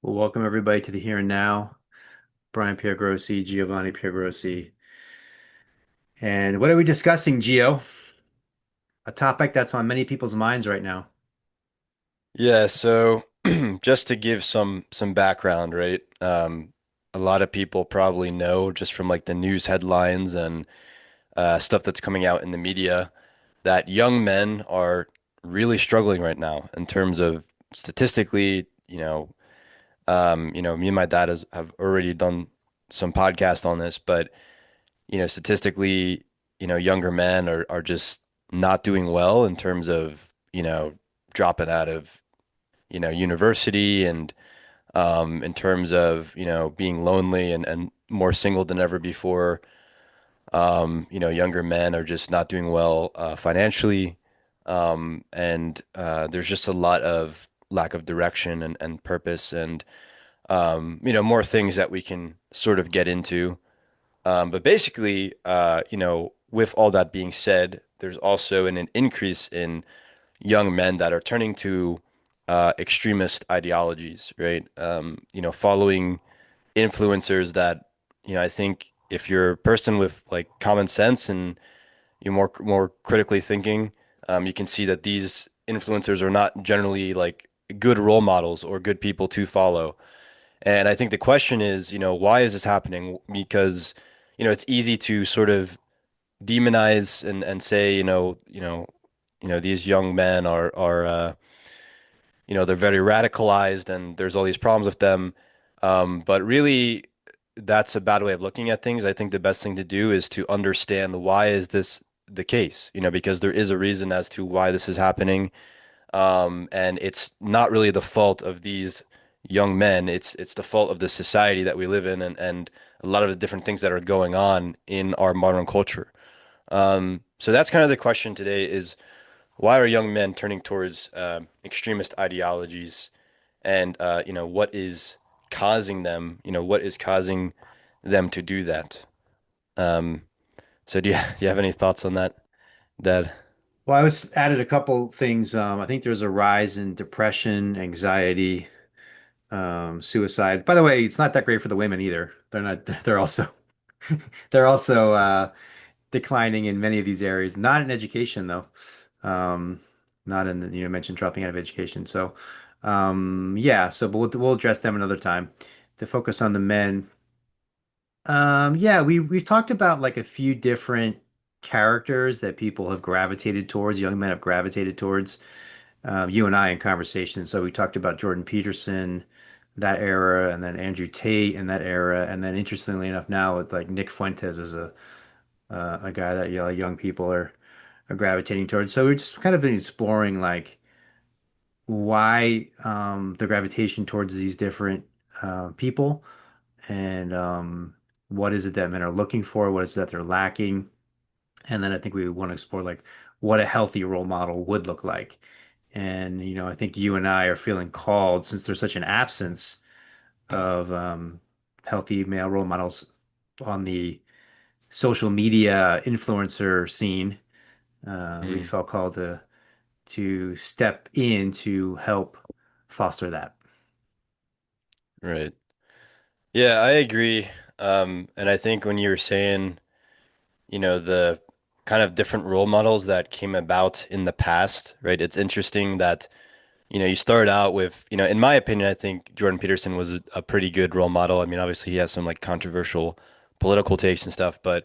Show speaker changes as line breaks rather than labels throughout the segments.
Well, welcome everybody to the Here and Now. Brian Piergrossi, Giovanni Piergrossi. And what are we discussing, Gio? A topic that's on many people's minds right now.
Yeah, so just to give some background, right? A lot of people probably know just from like the news headlines and stuff that's coming out in the media that young men are really struggling right now in terms of statistically, me and my dad have already done some podcast on this, but statistically, younger men are just not doing well in terms of, dropping out of university and in terms of, being lonely and more single than ever before. Younger men are just not doing well financially. And there's just a lot of lack of direction and purpose and, more things that we can sort of get into. But basically, with all that being said, there's also an increase in young men that are turning to extremist ideologies, right? Following influencers that, I think if you're a person with like common sense and you're more critically thinking, you can see that these influencers are not generally like good role models or good people to follow. And I think the question is, why is this happening? Because, it's easy to sort of demonize and say, these young men are they're very radicalized and there's all these problems with them. But really, that's a bad way of looking at things. I think the best thing to do is to understand why is this the case, because there is a reason as to why this is happening. And it's not really the fault of these young men. It's the fault of the society that we live in and a lot of the different things that are going on in our modern culture. So that's kind of the question today is why are young men turning towards extremist ideologies and what is causing them, what is causing them to do that? Um, so do you have any thoughts on that, Dad?
Well, I was added a couple things. I think there's a rise in depression, anxiety, suicide. By the way, it's not that great for the women either. They're not, they're also, they're also declining in many of these areas. Not in education though. Um, Not in the, you mentioned dropping out of education. So, yeah. So, but we'll address them another time. To focus on the men. Yeah, we've talked about like a few different characters that people have gravitated towards, young men have gravitated towards. You and I in conversation. So we talked about Jordan Peterson, that era, and then Andrew Tate in that era, and then interestingly enough, now with like Nick Fuentes is a guy that young people are gravitating towards. So we're just kind of been exploring like why the gravitation towards these different people and what is it that men are looking for? What is it that they're lacking? And then I think we want to explore like what a healthy role model would look like. And I think you and I are feeling called since there's such an absence of healthy male role models on the social media influencer scene. We
Mm,
felt called to step in to help foster that.
right. Yeah, I agree. And I think when you were saying, the kind of different role models that came about in the past, right? It's interesting that you start out with, in my opinion, I think Jordan Peterson was a pretty good role model. I mean, obviously he has some like controversial political takes and stuff, but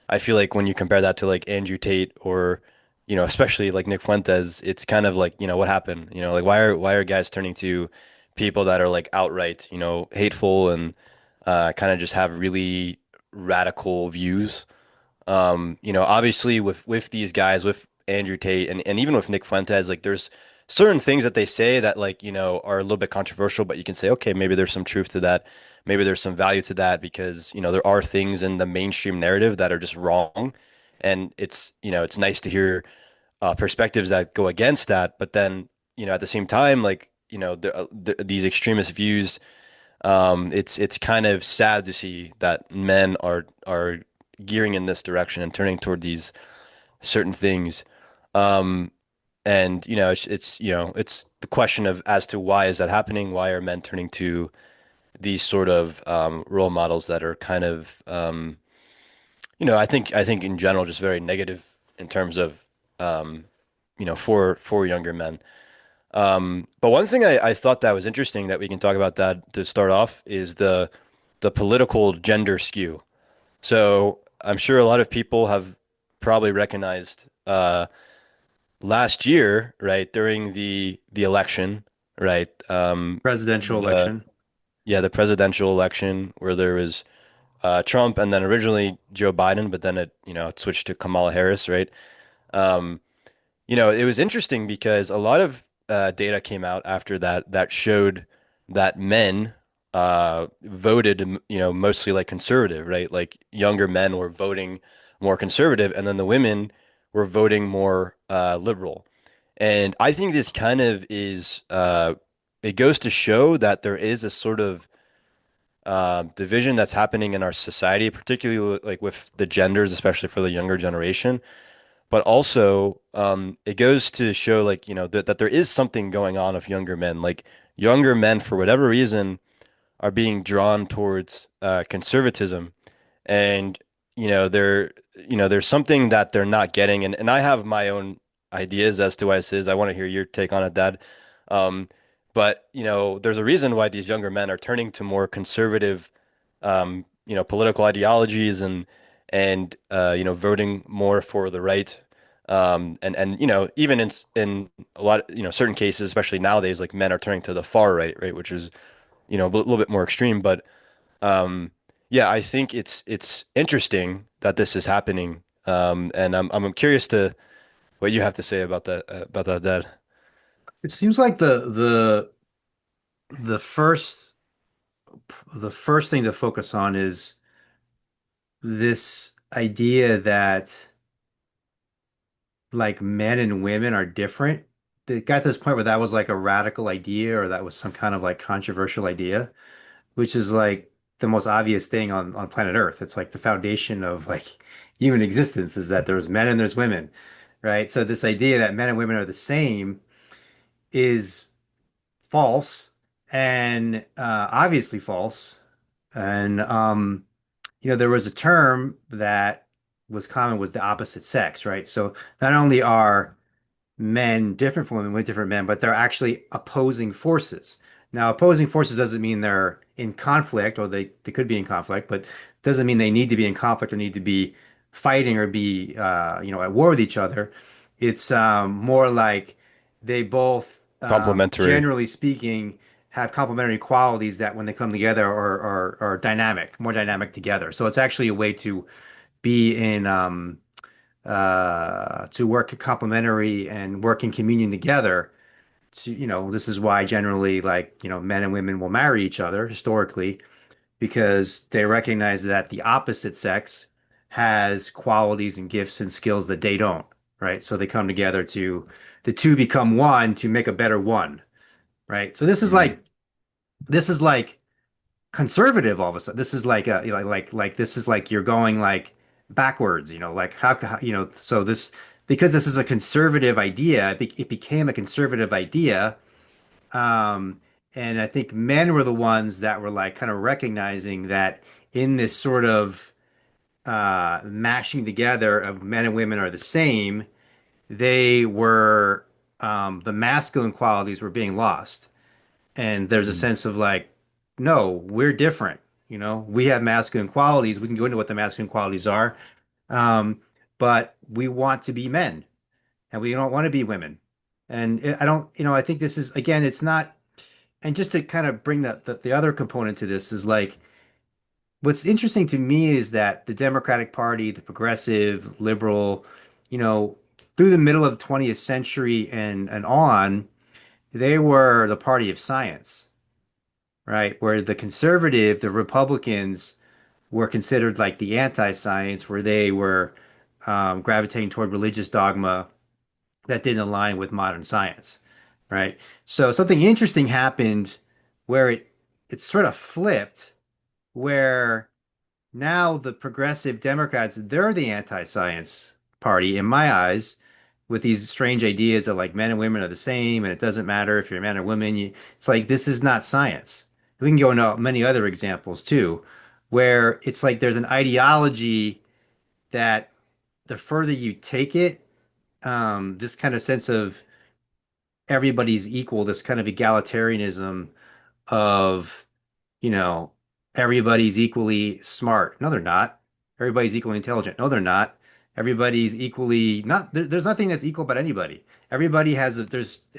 I feel like when you compare that to like Andrew Tate or, especially like Nick Fuentes, it's kind of like, what happened? Like why are guys turning to people that are like outright, hateful and kind of just have really radical views? Obviously with these guys, with Andrew Tate and even with Nick Fuentes, like there's certain things that they say that like, are a little bit controversial, but you can say, okay, maybe there's some truth to that. Maybe there's some value to that because, there are things in the mainstream narrative that are just wrong. And it's nice to hear perspectives that go against that. But then, at the same time, like, these extremist views, it's kind of sad to see that men are gearing in this direction and turning toward these certain things. Um, And it's the question of as to why is that happening? Why are men turning to these sort of role models that are kind of I think in general just very negative in terms of um, for younger men. But one thing I thought that was interesting that we can talk about that to start off is the political gender skew. So I'm sure a lot of people have probably recognized last year, right, during the election, right,
Presidential
the
election.
the presidential election where there was Trump and then originally Joe Biden, but then it switched to Kamala Harris, right? Um, it was interesting because a lot of data came out after that showed that men voted, mostly like conservative, right? Like younger men were voting more conservative, and then the women were voting more liberal. And I think this kind of it goes to show that there is a sort of division that's happening in our society, particularly like with the genders, especially for the younger generation. But also, it goes to show like, that there is something going on with younger men. Like younger men, for whatever reason, are being drawn towards conservatism. And, there's something that they're not getting. And I have my own ideas as to why this is. I want to hear your take on it, Dad. Um, but, there's a reason why these younger men are turning to more conservative, political ideologies and voting more for the right. And even in a lot, certain cases, especially nowadays, like men are turning to the far right, right, which is, a little bit more extreme. But um, yeah, I think it's interesting that this is happening. And I'm curious to what you have to say about that, Dad.
It seems like the first the first thing to focus on is this idea that like men and women are different. It got to this point where that was like a radical idea or that was some kind of like controversial idea, which is like the most obvious thing on planet Earth. It's like the foundation of like human existence is that there's men and there's women, right? So this idea that men and women are the same is false and obviously false. And there was a term that was common was the opposite sex, right? So not only are men different from women with different men, but they're actually opposing forces. Now, opposing forces doesn't mean they're in conflict, or they could be in conflict, but doesn't mean they need to be in conflict or need to be fighting or be at war with each other. It's more like they both,
Complimentary.
generally speaking, have complementary qualities that when they come together are dynamic, more dynamic together. So it's actually a way to be in to work complementary and work in communion together. This is why generally, like, men and women will marry each other historically because they recognize that the opposite sex has qualities and gifts and skills that they don't, right? So they come together the two become one to make a better one, right? So
Mm,
this is like conservative all of a sudden. This is like this is like you're going like backwards, like so this because this is a conservative idea, it became a conservative idea. Um, and I think men were the ones that were like kind of recognizing that in this sort of mashing together of men and women are the same, they were the masculine qualities were being lost. And there's a
mm,
sense of like, no, we're different. We have masculine qualities. We can go into what the masculine qualities are. Um, but we want to be men and we don't want to be women. And I don't, I think this is, again, it's not, and just to kind of bring the other component to this is like, what's interesting to me is that the Democratic Party, the progressive, liberal, you know, through the middle of the 20th century and on, they were the party of science, right? Where the conservative, the Republicans were considered like the anti-science, where they were gravitating toward religious dogma that didn't align with modern science, right? So something interesting happened where it sort of flipped, where now the progressive Democrats, they're the anti-science party in my eyes, with these strange ideas of like men and women are the same and it doesn't matter if you're a man or woman. It's like this is not science. We can go into many other examples too, where it's like there's an ideology that the further you take it, this kind of sense of everybody's equal, this kind of egalitarianism of, you know, everybody's equally smart. No, they're not. Everybody's equally intelligent. No, they're not. Everybody's equally not. There's nothing that's equal about anybody. Everybody has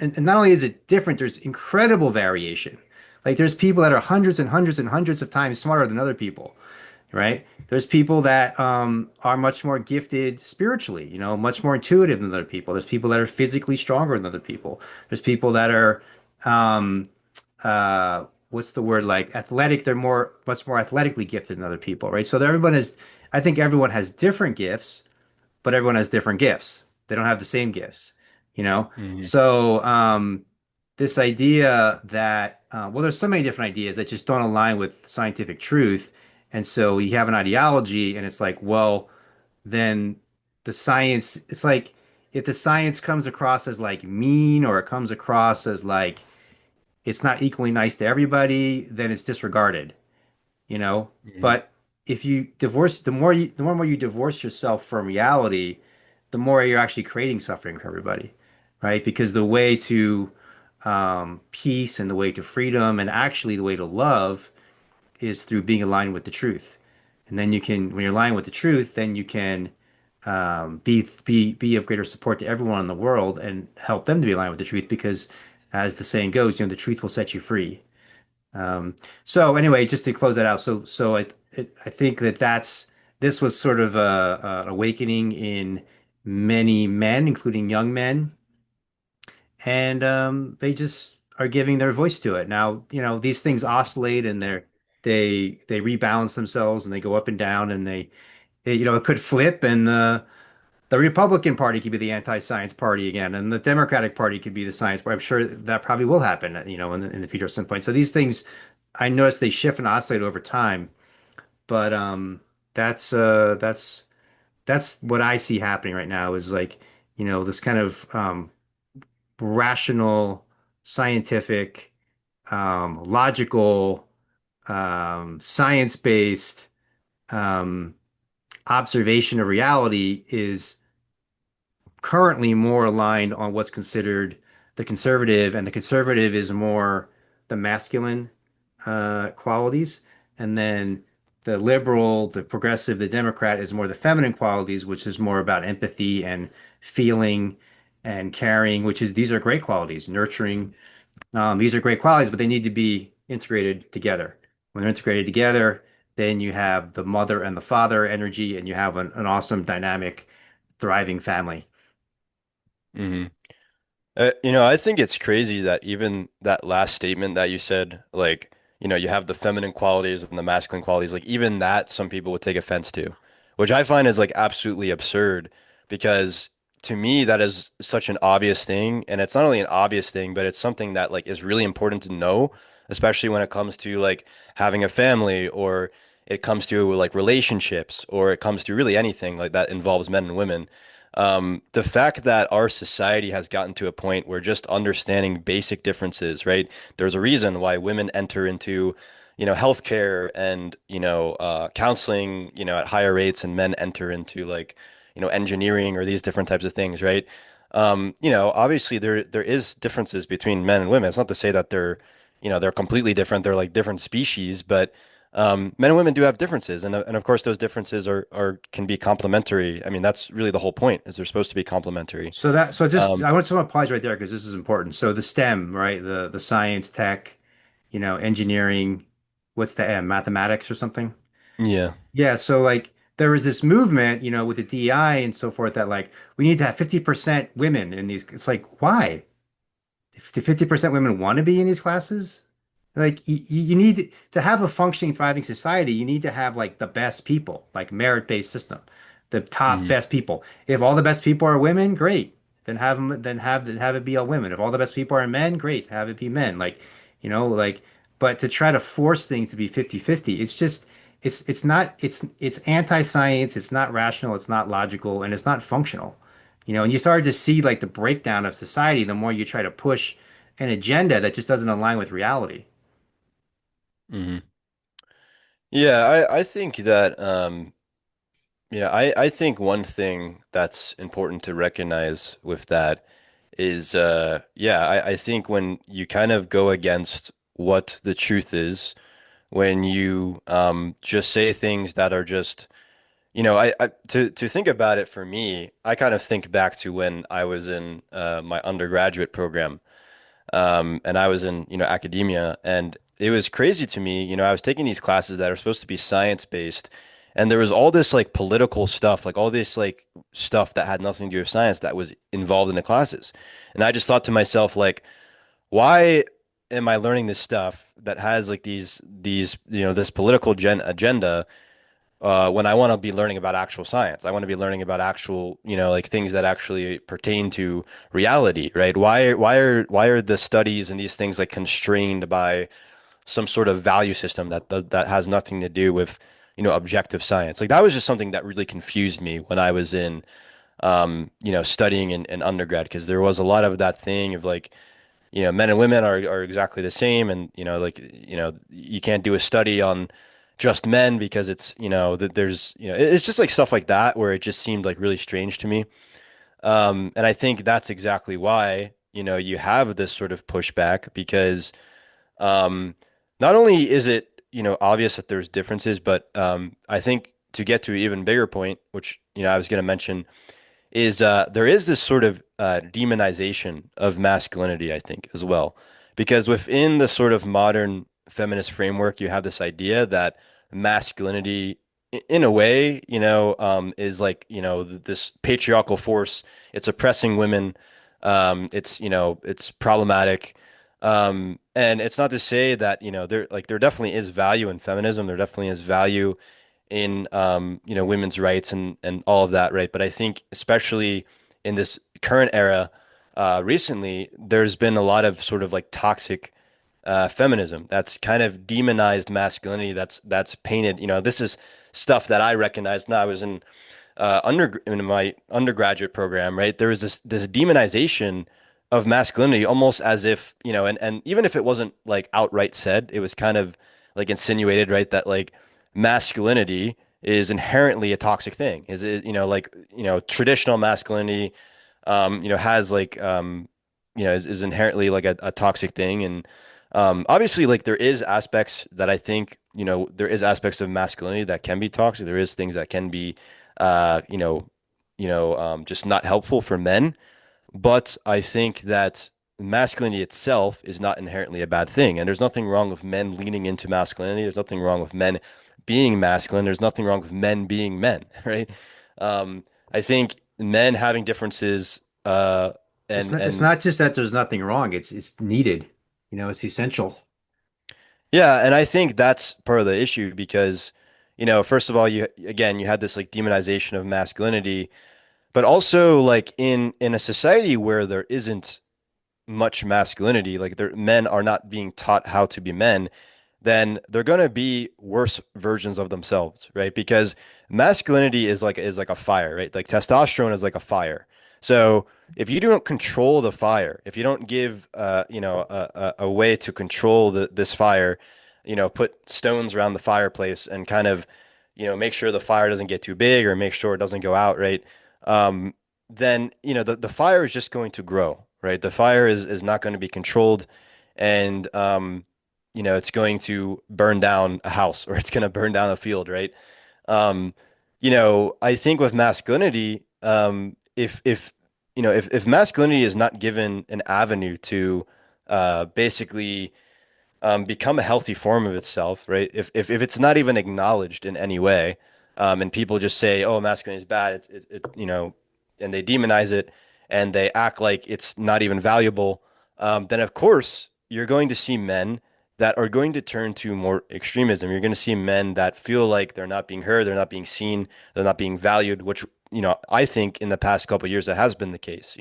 and not only is it different, there's incredible variation. Like there's people that are hundreds and hundreds and hundreds of times smarter than other people, right? There's people that are much more gifted spiritually, much more intuitive than other people. There's people that are physically stronger than other people. There's people that are um, what's the word, like athletic? They're much more athletically gifted than other people, right? So everyone is, I think everyone has different gifts, but everyone has different gifts. They don't have the same gifts, you know?
Hmm.
So this idea that, well, there's so many different ideas that just don't align with scientific truth. And so you have an ideology, and it's like, well, then the science, it's like if the science comes across as like mean or it comes across as like it's not equally nice to everybody, then it's disregarded, you know?
Hmm.
But if you divorce, the more you divorce yourself from reality, the more you're actually creating suffering for everybody, right? Because the way to peace and the way to freedom and actually the way to love is through being aligned with the truth. And then you can, when you're aligned with the truth, then you can be of greater support to everyone in the world and help them to be aligned with the truth. Because, as the saying goes, the truth will set you free. Um, so anyway, just to close that out, I think that this was sort of a awakening in many men, including young men, and they just are giving their voice to it. Now, these things oscillate and they rebalance themselves and they go up and down and it could flip and the Republican Party could be the anti-science party again, and the Democratic Party could be the science party. I'm sure that probably will happen, in the future at some point. So these things, I notice they shift and oscillate over time, but that's uh, that's that's what I see happening right now is like, this kind of rational, scientific, logical, science-based um, observation of reality is currently more aligned on what's considered the conservative, and the conservative is more the masculine qualities, and then the liberal, the progressive, the Democrat is more the feminine qualities, which is more about empathy and feeling and caring, these are great qualities, nurturing. These are great qualities, but they need to be integrated together. When they're integrated together, then you have the mother and the father energy, and you have an awesome, dynamic, thriving family.
Hmm. I think it's crazy that even that last statement that you said, like, you have the feminine qualities and the masculine qualities, like even that some people would take offense to, which I find is like absolutely absurd because to me that is such an obvious thing, and it's not only an obvious thing, but it's something that like is really important to know, especially when it comes to like having a family or it comes to like relationships or it comes to really anything like that involves men and women. The fact that our society has gotten to a point where just understanding basic differences, right? There's a reason why women enter into, healthcare and, counseling, at higher rates, and men enter into like, engineering or these different types of things, right? Obviously there is differences between men and women. It's not to say that they're completely different. They're like different species, but men and women do have differences, and of course those differences are can be complementary. I mean, that's really the whole point, is they're supposed to be complementary.
I
Um,
want to pause right there because this is important. So the STEM, right? The science, tech, engineering, what's the M? Mathematics or something?
yeah.
Yeah, so like there was this movement, with the DEI and so forth that like we need to have 50% women in these. It's like, why? Do 50% women want to be in these classes? Like you need to have a functioning, thriving society, you need to have like the best people, like merit-based system, the top
Hmm.
best people. If all the best people are women, great. Then have them, then have it be all women. If all the best people are men, great. Have it be men. Like, but to try to force things to be 50-50, it's just it's not it's anti-science, it's not rational, it's not logical, and it's not functional. And you started to see like the breakdown of society the more you try to push an agenda that just doesn't align with reality.
Hmm. Yeah, I think that I think one thing that's important to recognize with that is I think when you kind of go against what the truth is, when you just say things that are just to think about it for me, I kind of think back to when I was in my undergraduate program. And I was in, academia, and it was crazy to me. I was taking these classes that are supposed to be science based, and there was all this like political stuff, like all this like stuff that had nothing to do with science that was involved in the classes. And I just thought to myself, like, why am I learning this stuff that has like these this political agenda when I want to be learning about actual science? I want to be learning about actual, like things that actually pertain to reality, right? Why are the studies and these things like constrained by some sort of value system that has nothing to do with, objective science? Like that was just something that really confused me when I was in, studying in undergrad, because there was a lot of that thing of like, men and women are exactly the same, and like you can't do a study on just men because it's that there's it's just like stuff like that where it just seemed like really strange to me. And I think that's exactly why you have this sort of pushback because um, not only is it obvious that there's differences, but I think to get to an even bigger point, which I was going to mention, is there is this sort of demonization of masculinity, I think, as well. Because within the sort of modern feminist framework, you have this idea that masculinity, in a way, is like, this patriarchal force. It's oppressing women. It's problematic. And it's not to say that, there definitely is value in feminism. There definitely is value in women's rights and all of that, right? But I think especially in this current era, recently there's been a lot of sort of like toxic feminism that's kind of demonized masculinity. That's painted. This is stuff that I recognized when I was in my undergraduate program, right? There was this demonization of masculinity, almost as if, and even if it wasn't like outright said, it was kind of like insinuated, right? That like masculinity is inherently a toxic thing. Like, traditional masculinity, has like, is inherently like a toxic thing. And obviously, like there is aspects that I think, there is aspects of masculinity that can be toxic. There is things that can be, uh, you know, just not helpful for men. But I think that masculinity itself is not inherently a bad thing. And there's nothing wrong with men leaning into masculinity. There's nothing wrong with men being masculine. There's nothing wrong with men being men, right? Um, I think men having differences,
It's
and
not just that there's nothing wrong. It's needed. It's essential.
yeah, and I think that's part of the issue because, first of all, you had this like demonization of masculinity, but also like in a society where there isn't much masculinity, like men are not being taught how to be men, then they're going to be worse versions of themselves, right? Because masculinity is like a fire, right? Like testosterone is like a fire. So if you don't control the fire, if you don't give a way to control this fire, put stones around the fireplace and kind of make sure the fire doesn't get too big or make sure it doesn't go out, right? Um, then the fire is just going to grow, right? The fire is not going to be controlled, and it's going to burn down a house or it's going to burn down a field, right? Um, I think with masculinity, if masculinity is not given an avenue to basically become a healthy form of itself, right? If it's not even acknowledged in any way, and people just say, "Oh, masculinity is bad," and they demonize it and they act like it's not even valuable, then of course you're going to see men that are going to turn to more extremism. You're going to see men that feel like they're not being heard, they're not being seen, they're not being valued, which I think in the past couple of years that has been the case.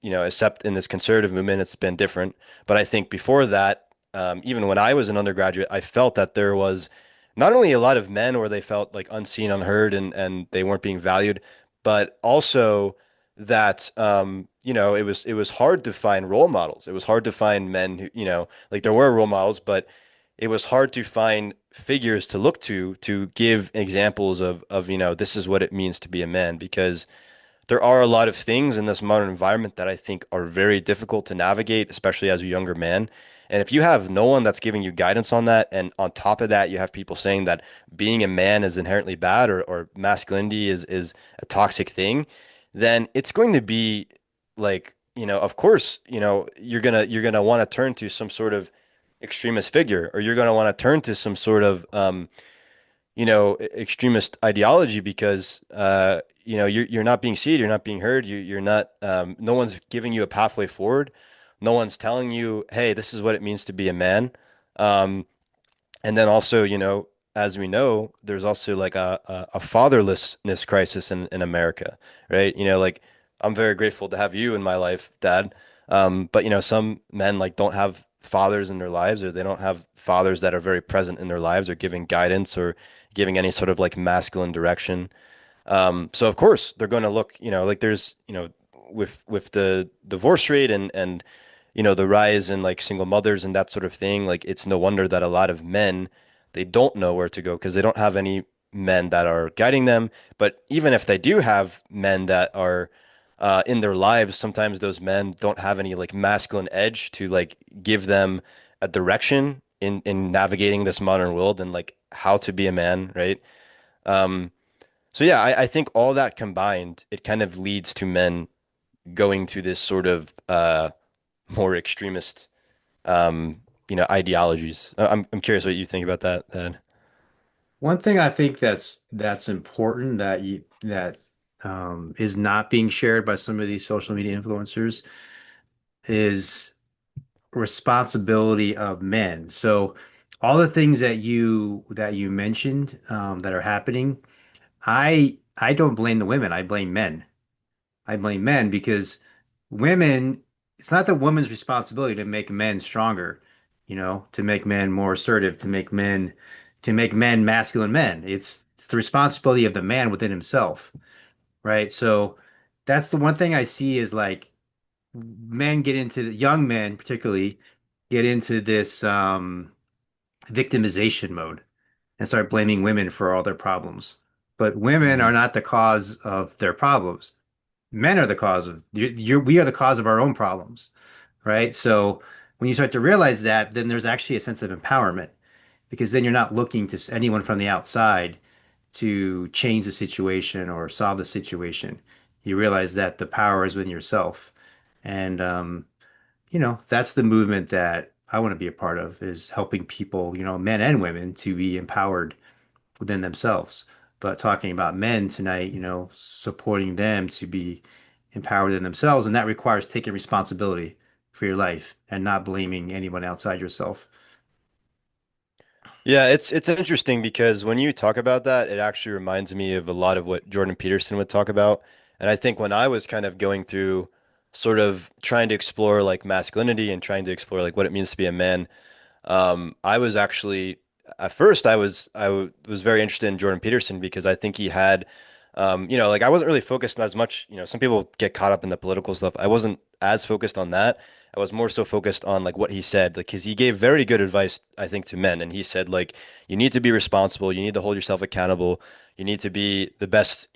Except in this conservative movement, it's been different. But I think before that, even when I was an undergraduate, I felt that there was not only a lot of men where they felt like unseen, unheard, and they weren't being valued, but also that it was hard to find role models. It was hard to find men who, like there were role models, but it was hard to find figures to look to give examples of, this is what it means to be a man because there are a lot of things in this modern environment that I think are very difficult to navigate, especially as a younger man. And if you have no one that's giving you guidance on that, and on top of that, you have people saying that being a man is inherently bad or masculinity is a toxic thing, then it's going to be like, of course, you're gonna want to turn to some sort of extremist figure, or you're gonna want to turn to some sort of extremist ideology because you're not being seen, you're not being heard, you're not no one's giving you a pathway forward. No one's telling you, hey, this is what it means to be a man. Um, and then also, as we know, there's also like a fatherlessness crisis in America, right? Like I'm very grateful to have you in my life, Dad. But some men like don't have fathers in their lives, or they don't have fathers that are very present in their lives, or giving guidance or giving any sort of like masculine direction. So of course they're going to look, like there's, with the divorce rate and the rise in like single mothers and that sort of thing, like it's no wonder that a lot of men they don't know where to go because they don't have any men that are guiding them. But even if they do have men that are in their lives, sometimes those men don't have any like masculine edge to like give them a direction in navigating this modern world and like how to be a man, right? Um, so yeah, I think all that combined, it kind of leads to men going to this sort of more extremist ideologies. I'm curious what you think about that, Ed.
One thing I think that's important that is not being shared by some of these social media influencers is responsibility of men. So all the things that you mentioned that are happening, I don't blame the women. I blame men. I blame men because women, it's not the woman's responsibility to make men stronger, to make men more assertive, to make men masculine men. It's the responsibility of the man within himself, right? So that's the one thing I see is like men get into young men particularly get into this victimization mode and start blaming women for all their problems. But women
Hmm.
are not the cause of their problems. Men are the cause of we are the cause of our own problems, right? So when you start to realize that, then there's actually a sense of empowerment because then you're not looking to anyone from the outside to change the situation or solve the situation. You realize that the power is within yourself. And that's the movement that I want to be a part of is helping people, men and women to be empowered within themselves. But talking about men tonight, supporting them to be empowered in themselves, and that requires taking responsibility for your life and not blaming anyone outside yourself.
Yeah, it's interesting because when you talk about that, it actually reminds me of a lot of what Jordan Peterson would talk about. And I think when I was kind of going through sort of trying to explore like masculinity and trying to explore like what it means to be a man, I was actually at first I was very interested in Jordan Peterson because I think he had, like I wasn't really focused on as much. Some people get caught up in the political stuff. I wasn't as focused on that. I was more so focused on like what he said, like because he gave very good advice, I think, to men, and he said like you need to be responsible, you need to hold yourself accountable, you need to be the best,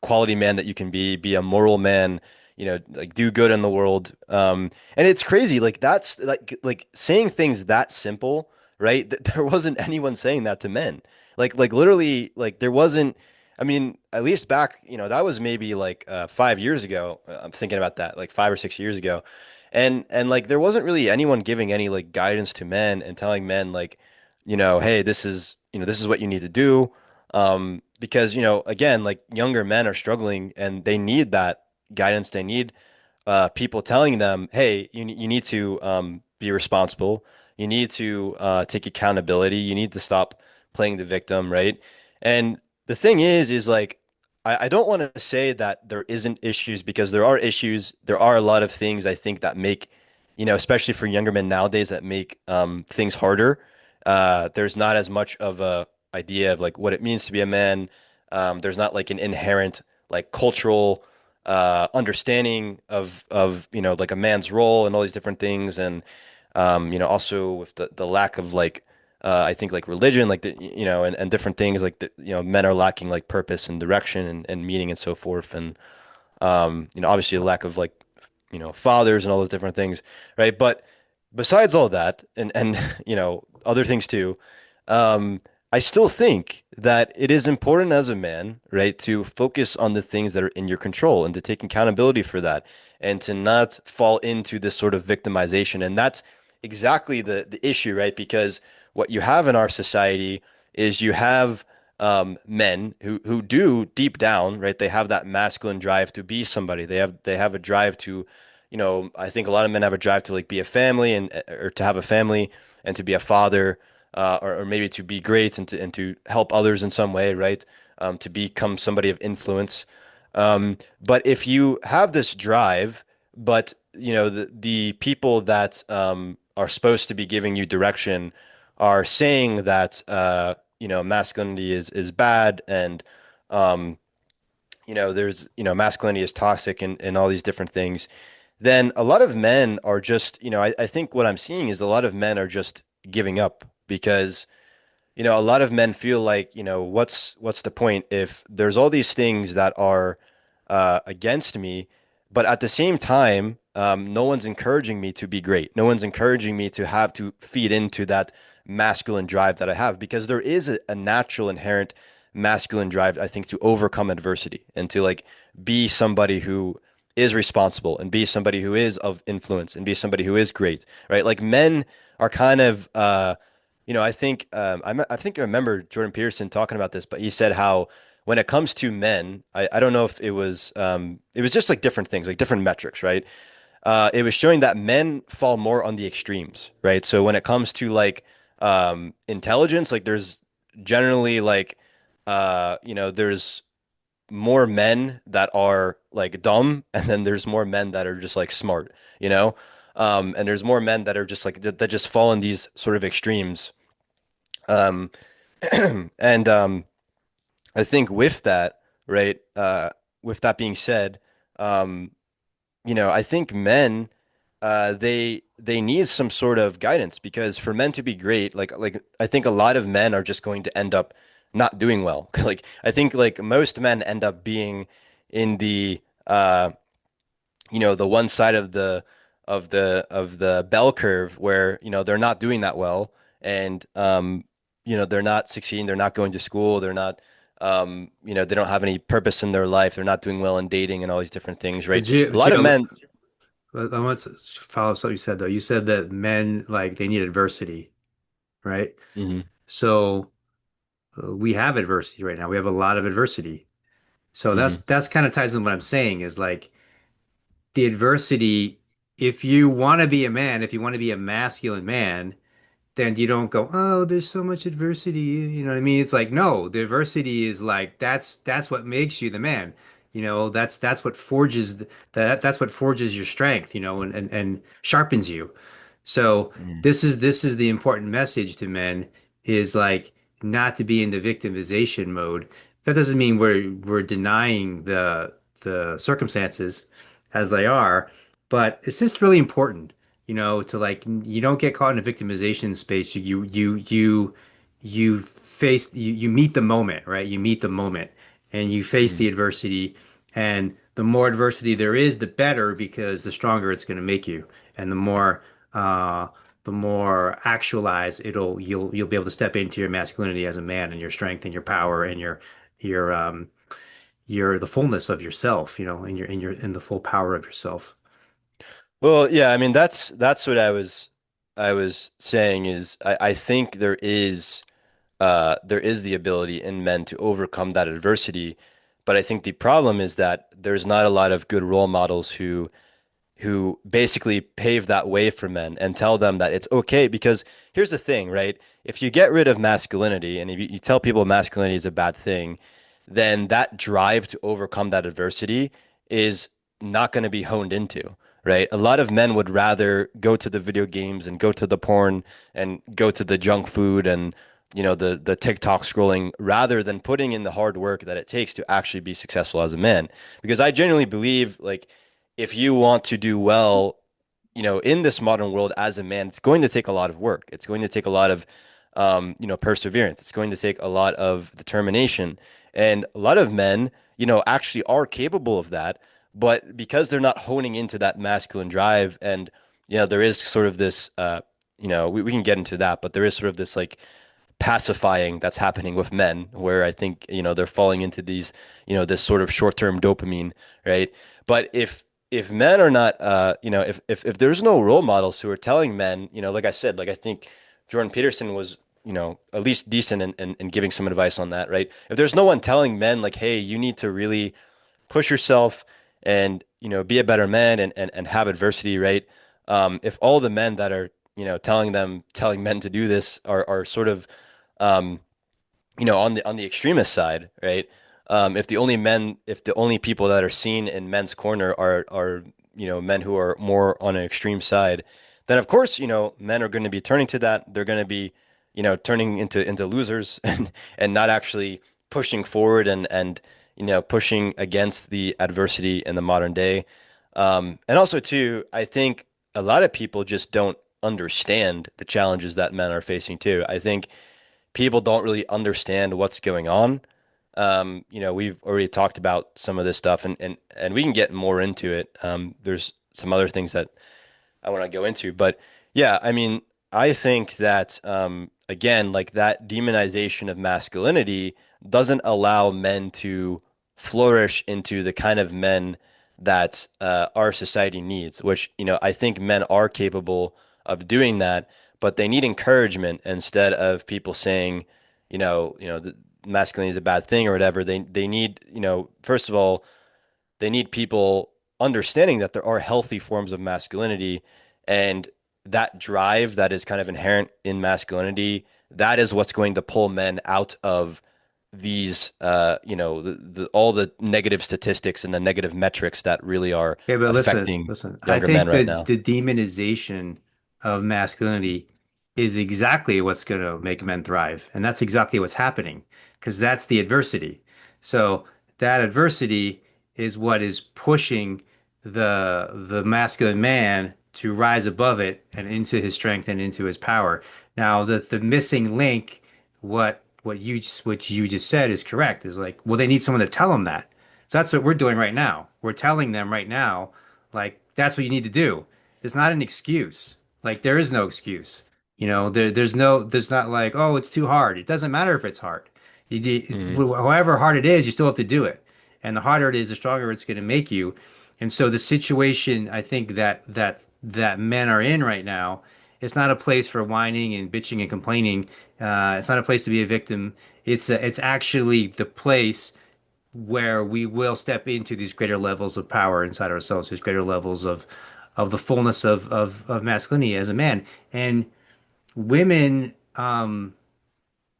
quality man that you can be a moral man. Like do good in the world. And it's crazy. Like that's like saying things that simple, right? There wasn't anyone saying that to men. Like literally, like there wasn't. I mean, at least back, that was maybe like 5 years ago. I'm thinking about that, like 5 or 6 years ago, and like there wasn't really anyone giving any like guidance to men and telling men like, hey, this is what you need to do. Because again, like younger men are struggling and they need that guidance. They need people telling them, hey, you need to be responsible. You need to take accountability. You need to stop playing the victim, right? And the thing is like, I don't want to say that there isn't issues because there are issues. There are a lot of things I think that make, especially for younger men nowadays, that make things harder. There's not as much of a idea of like what it means to be a man. There's not like an inherent like cultural understanding of like a man's role and all these different things, and also with the lack of like I think like religion, like and different things like men are lacking like purpose and direction and meaning and so forth, and obviously a lack of like fathers and all those different things, right? But besides all that, and other things too, um, I still think that it is important as a man, right, to focus on the things that are in your control and to take accountability for that and to not fall into this sort of victimization. And that's exactly the issue, right? Because what you have in our society is you have men who do deep down, right? They have that masculine drive to be somebody. They have a drive to, I think a lot of men have a drive to like be a family and or to have a family and to be a father, or maybe to be great and to help others in some way, right? To become somebody of influence. But if you have this drive, but the people that are supposed to be giving you direction are saying that masculinity is bad and um, there's masculinity is toxic and all these different things, then a lot of men are just I think what I'm seeing is a lot of men are just giving up because a lot of men feel like, what's the point if there's all these things that are against me, but at the same time, no one's encouraging me to be great. No one's encouraging me to have to feed into that masculine drive that I have because there is a natural inherent masculine drive, I think, to overcome adversity and to like be somebody who is responsible and be somebody who is of influence and be somebody who is great, right? Like men are kind of I think I think I remember Jordan Peterson talking about this, but he said how when it comes to men, I don't know if it was just like different things, like different metrics, right? It was showing that men fall more on the extremes, right? So when it comes to like intelligence, like there's generally like there's more men that are like dumb, and then there's more men that are just like smart, you know? And there's more men that are just like that just fall in these sort of extremes. Um, and I think with that, right, with that being said, um, I think men, they need some sort of guidance because for men to be great, like I think a lot of men are just going to end up not doing well. Like I think like most men end up being in the one side of the bell curve where they're not doing that well and they're not succeeding, they're not going to school, they're not they don't have any purpose in their life, they're not doing well in dating and all these different things, right? A lot of
Gio,
men.
I want to follow up something you said though. You said that men like they need adversity, right?
Mhm,
So we have adversity right now. We have a lot of adversity. So
mhm,
that's kind of ties in what I'm saying is like the adversity. If you want to be a man, if you want to be a masculine man, then you don't go, oh, there's so much adversity. You know what I mean? It's like, no, the adversity is like that's what makes you the man. That's what forges that's what forges your strength, and sharpens you. So
mhm,
this is the important message to men is like not to be in the victimization mode. That doesn't mean we're denying the circumstances as they are, but it's just really important, to like you don't get caught in a victimization space. You meet the moment, right? You meet the moment and you face
mhm.
the adversity, and the more adversity there is, the better because the stronger it's going to make you, and uh, the more actualized you'll be able to step into your masculinity as a man and your strength and your power and your your the fullness of yourself, in the full power of yourself.
Well, yeah, I mean that's what I was saying is I think there is the ability in men to overcome that adversity, but I think the problem is that there's not a lot of good role models who basically pave that way for men and tell them that it's okay. Because here's the thing, right? If you get rid of masculinity and if you tell people masculinity is a bad thing, then that drive to overcome that adversity is not going to be honed into, right? A lot of men would rather go to the video games and go to the porn and go to the junk food and the TikTok scrolling rather than putting in the hard work that it takes to actually be successful as a man. Because I genuinely believe like if you want to do well, in this modern world as a man, it's going to take a lot of work. It's going to take a lot of perseverance. It's going to take a lot of determination. And a lot of men, actually are capable of that, but because they're not honing into that masculine drive and there is sort of this we can get into that, but there is sort of this like pacifying that's happening with men where I think, they're falling into these, this sort of short-term dopamine, right? But if men are not if there's no role models who are telling men, like I said, like I think Jordan Peterson was, at least decent in giving some advice on that, right? If there's no one telling men like, hey, you need to really push yourself and, be a better man and have adversity, right? If all the men that are, telling men to do this are sort of um, on the extremist side, right? If the only people that are seen in men's corner are men who are more on an extreme side, then of course men are going to be turning to that. They're going to be turning into losers and not actually pushing forward and pushing against the adversity in the modern day. And also too, I think a lot of people just don't understand the challenges that men are facing too. I think people don't really understand what's going on. We've already talked about some of this stuff and we can get more into it. There's some other things that I want to go into, but yeah, I mean, I think that again, like that demonization of masculinity doesn't allow men to flourish into the kind of men that our society needs, which, I think men are capable of doing that, but they need encouragement instead of people saying, the masculinity is a bad thing or whatever. They need, first of all, they need people understanding that there are healthy forms of masculinity and that drive that is kind of inherent in masculinity, that is what's going to pull men out of these all the negative statistics and the negative metrics that really are
Okay, but
affecting
listen. I
younger men
think
right
that
now.
the demonization of masculinity is exactly what's going to make men thrive. And that's exactly what's happening because that's the adversity. So that adversity is what is pushing the masculine man to rise above it and into his strength and into his power. Now, the missing link, what you just said is correct, is like, well, they need someone to tell them that. So that's what we're doing right now. We're telling them right now, like, that's what you need to do. It's not an excuse. Like, there is no excuse. There's not like, oh, it's too hard. It doesn't matter if it's hard.
Hmm.
However hard it is, you still have to do it. And the harder it is, the stronger it's going to make you. And so the situation I think that men are in right now, it's not a place for whining and bitching and complaining. It's not a place to be a victim. It's actually the place where we will step into these greater levels of power inside ourselves, these greater levels of the fullness of masculinity as a man. And women,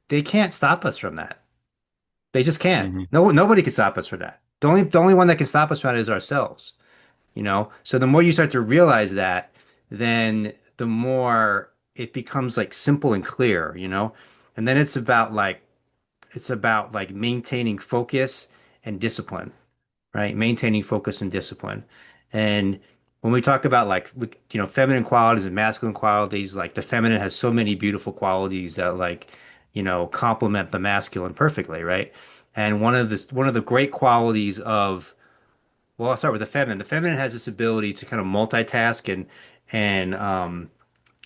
they can't stop us from that. They just can't.
Hmm.
No, nobody can stop us from that. The only one that can stop us from that is ourselves. So the more you start to realize that, then the more it becomes like simple and clear, and then it's about like maintaining focus and discipline, right? Maintaining focus and discipline. And when we talk about like feminine qualities and masculine qualities, like the feminine has so many beautiful qualities that like complement the masculine perfectly, right? And one of the great qualities of well, I'll start with the feminine. The feminine has this ability to kind of multitask and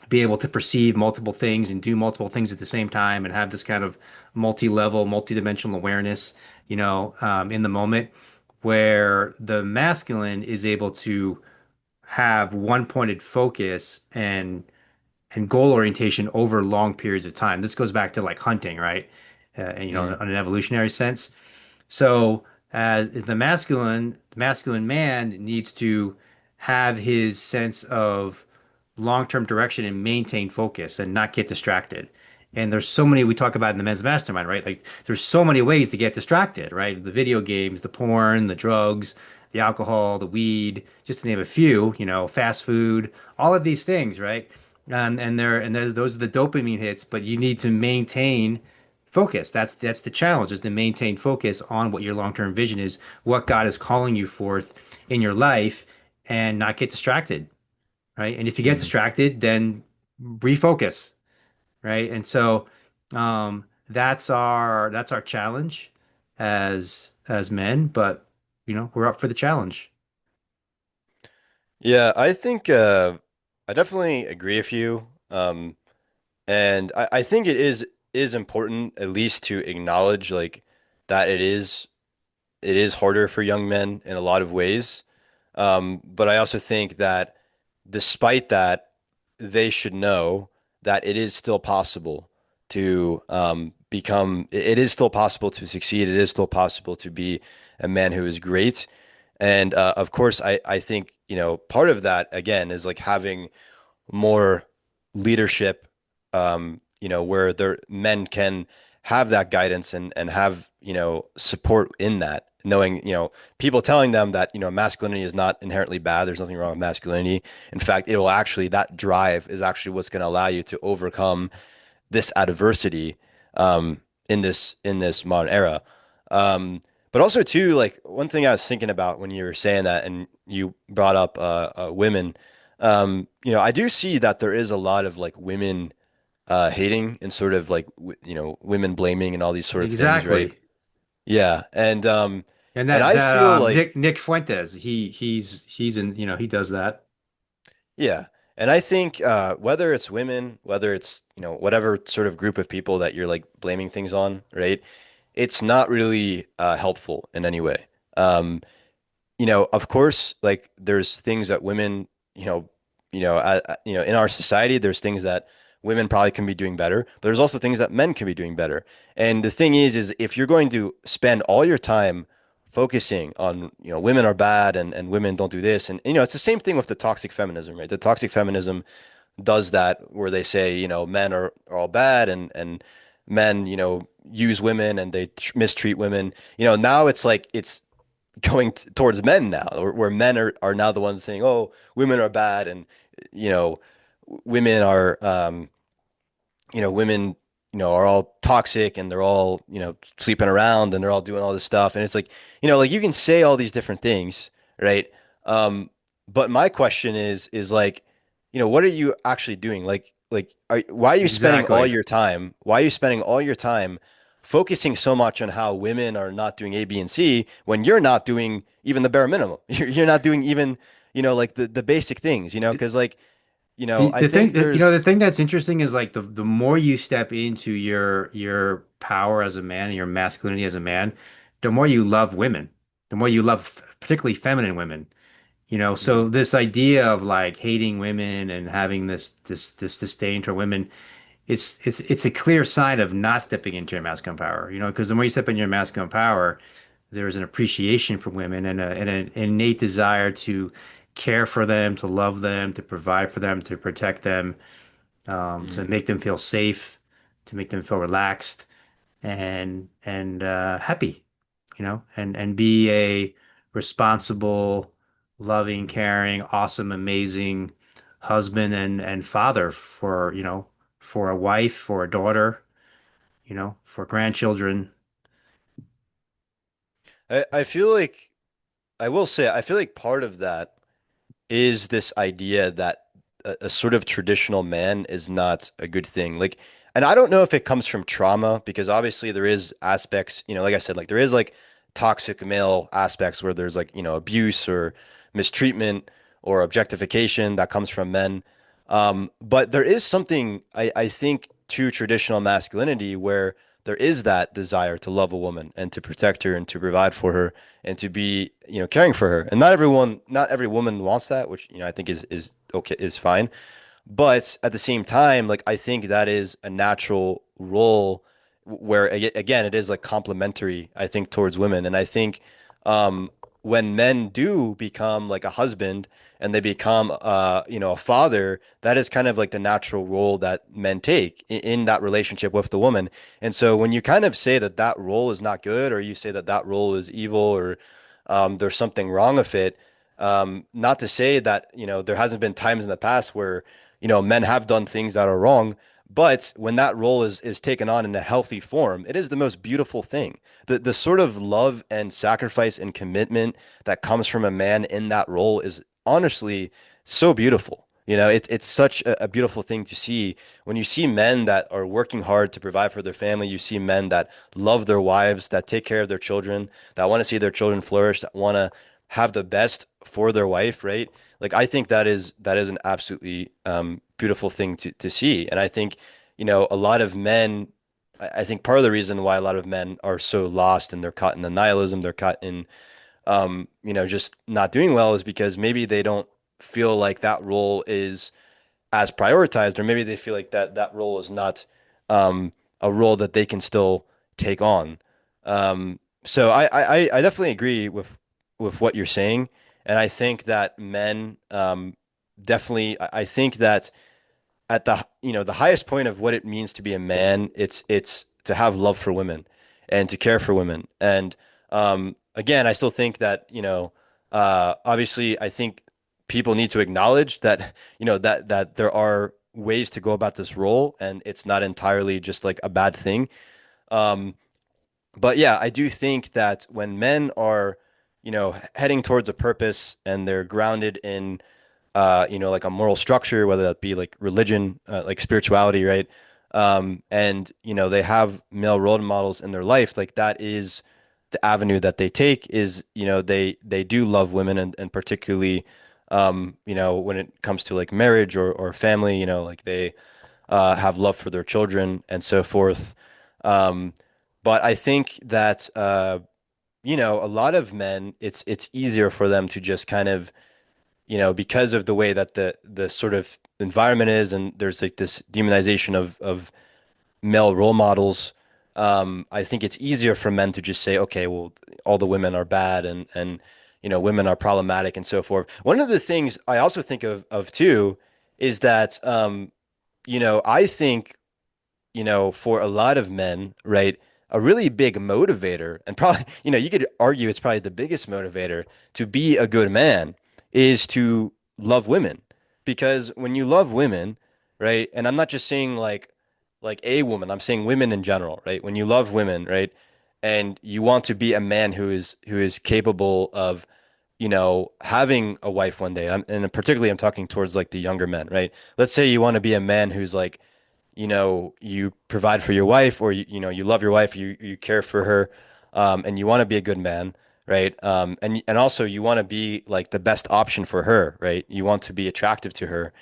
be able to perceive multiple things and do multiple things at the same time and have this kind of multi-level, multi-dimensional awareness, in the moment, where the masculine is able to have one-pointed focus and goal orientation over long periods of time. This goes back to like hunting, right?
Hmm.
In an evolutionary sense. So as the masculine man needs to have his sense of long-term direction and maintain focus and not get distracted. And there's so many we talk about in the men's mastermind, right? Like there's so many ways to get distracted, right? The video games, the porn, the drugs, the alcohol, the weed, just to name a few, fast food, all of these things, right? And those are the dopamine hits, but you need to maintain focus. That's the challenge, is to maintain focus on what your long-term vision is, what God is calling you forth in your life, and not get distracted, right? And if you get
Mm.
distracted, then refocus, right? And so that's our challenge as men, but we're up for the challenge.
Yeah, I think I definitely agree with you. And I think it is important at least to acknowledge like that it is harder for young men in a lot of ways. But I also think that despite that, they should know that it is still possible to it is still possible to succeed. It is still possible to be a man who is great. And of course, I think, part of that again is like having more leadership, where their men can have that guidance and have, support in that, knowing, people telling them that, masculinity is not inherently bad. There's nothing wrong with masculinity. In fact, it will actually, that drive is actually what's going to allow you to overcome this adversity, in this modern era. Um, but also too, like one thing I was thinking about when you were saying that, and you brought up women, I do see that there is a lot of like women hating and sort of like women blaming and all these sort of things, right?
Exactly.
Yeah,
And
and
that
I
that
feel like
Nick Fuentes, he's in, he does that.
yeah. And I think whether it's women, whether it's, whatever sort of group of people that you're like blaming things on, right? It's not really helpful in any way. Um, of course, like there's things that women, in our society, there's things that women probably can be doing better, but there's also things that men can be doing better. And the thing is if you're going to spend all your time focusing on, women are bad and women don't do this, and, it's the same thing with the toxic feminism, right? The toxic feminism does that where they say, men are all bad and men, use women and they mistreat women. Now it's like it's going towards men now, where men are now the ones saying, "Oh, women are bad," and you know, women are, women, are all toxic and they're all, sleeping around and they're all doing all this stuff, and it's like, like you can say all these different things, right? Um, but my question is like, what are you actually doing? Why are you spending all
Exactly.
your time? Why are you spending all your time focusing so much on how women are not doing A, B, and C when you're not doing even the bare minimum? You're not doing even, like the basic things,
The,
because like,
the,
I
the thing
think
that, the
there's,
thing that's interesting is like the more you step into your power as a man and your masculinity as a man, the more you love women, the more you love particularly feminine women.
Mhm.
So this idea of like hating women and having this disdain for women, it's a clear sign of not stepping into your masculine power, because the more you step into your masculine power, there's an appreciation for women and an innate desire to care for them, to love them, to provide for them, to protect them, to
Mhm.
make them feel safe, to make them feel relaxed and happy, and be a responsible, loving, caring, awesome, amazing husband and father for a wife, for a daughter, for grandchildren.
I feel like, I will say, I feel like part of that is this idea that a sort of traditional man is not a good thing. Like, and I don't know if it comes from trauma, because obviously there is aspects, like I said, like there is like toxic male aspects where there's like, abuse or mistreatment or objectification that comes from men. But there is something I think to traditional masculinity where there is that desire to love a woman and to protect her and to provide for her and to be, caring for her. And not every woman wants that, which, I think is okay, is fine. But at the same time, like I think that is a natural role where again, it is like complementary, I think, towards women. And I think um when men do become like a husband and they become a father, that is kind of like the natural role that men take in that relationship with the woman. And so when you kind of say that that role is not good, or you say that that role is evil, or there's something wrong with it, not to say that, there hasn't been times in the past where, men have done things that are wrong, but when that role is taken on in a healthy form, it is the most beautiful thing. The sort of love and sacrifice and commitment that comes from a man in that role is honestly so beautiful. It's such a beautiful thing to see when you see men that are working hard to provide for their family. You see men that love their wives, that take care of their children, that want to see their children flourish, that want to have the best for their wife, right? Like I think that is an absolutely beautiful thing to see. And I think, a lot of men, I think part of the reason why a lot of men are so lost and they're caught in the nihilism, they're caught in just not doing well is because maybe they don't feel like that role is as prioritized, or maybe they feel like that role is not a role that they can still take on. So I definitely agree with what you're saying, and I think that men definitely. I think that at the highest point of what it means to be a man, it's to have love for women and to care for women. And again, I still think that, obviously, I think people need to acknowledge that, that there are ways to go about this role, and it's not entirely just like a bad thing. Um, but yeah, I do think that when men are, heading towards a purpose and they're grounded in like a moral structure, whether that be like religion, like spirituality, right? And they have male role models in their life, like that is the avenue that they take is, they do love women, and particularly, when it comes to like marriage or family, like they have love for their children and so forth. Um, but I think that, a lot of men, it's easier for them to just kind of, because of the way that the sort of environment is, and there's like this demonization of male role models. I think it's easier for men to just say, okay, well, all the women are bad, and women are problematic and so forth. One of the things I also think of too is that I think for a lot of men, right, a really big motivator, and probably, you could argue it's probably the biggest motivator to be a good man is to love women. Because when you love women, right, and I'm not just saying like a woman, I'm saying women in general, right? When you love women, right, and you want to be a man who is capable of having a wife one day. And particularly I'm talking towards like the younger men, right? Let's say you want to be a man who's like you provide for your wife, or you love your wife, you care for her, and you want to be a good man, right? And also you want to be like the best option for her, right? You want to be attractive to her.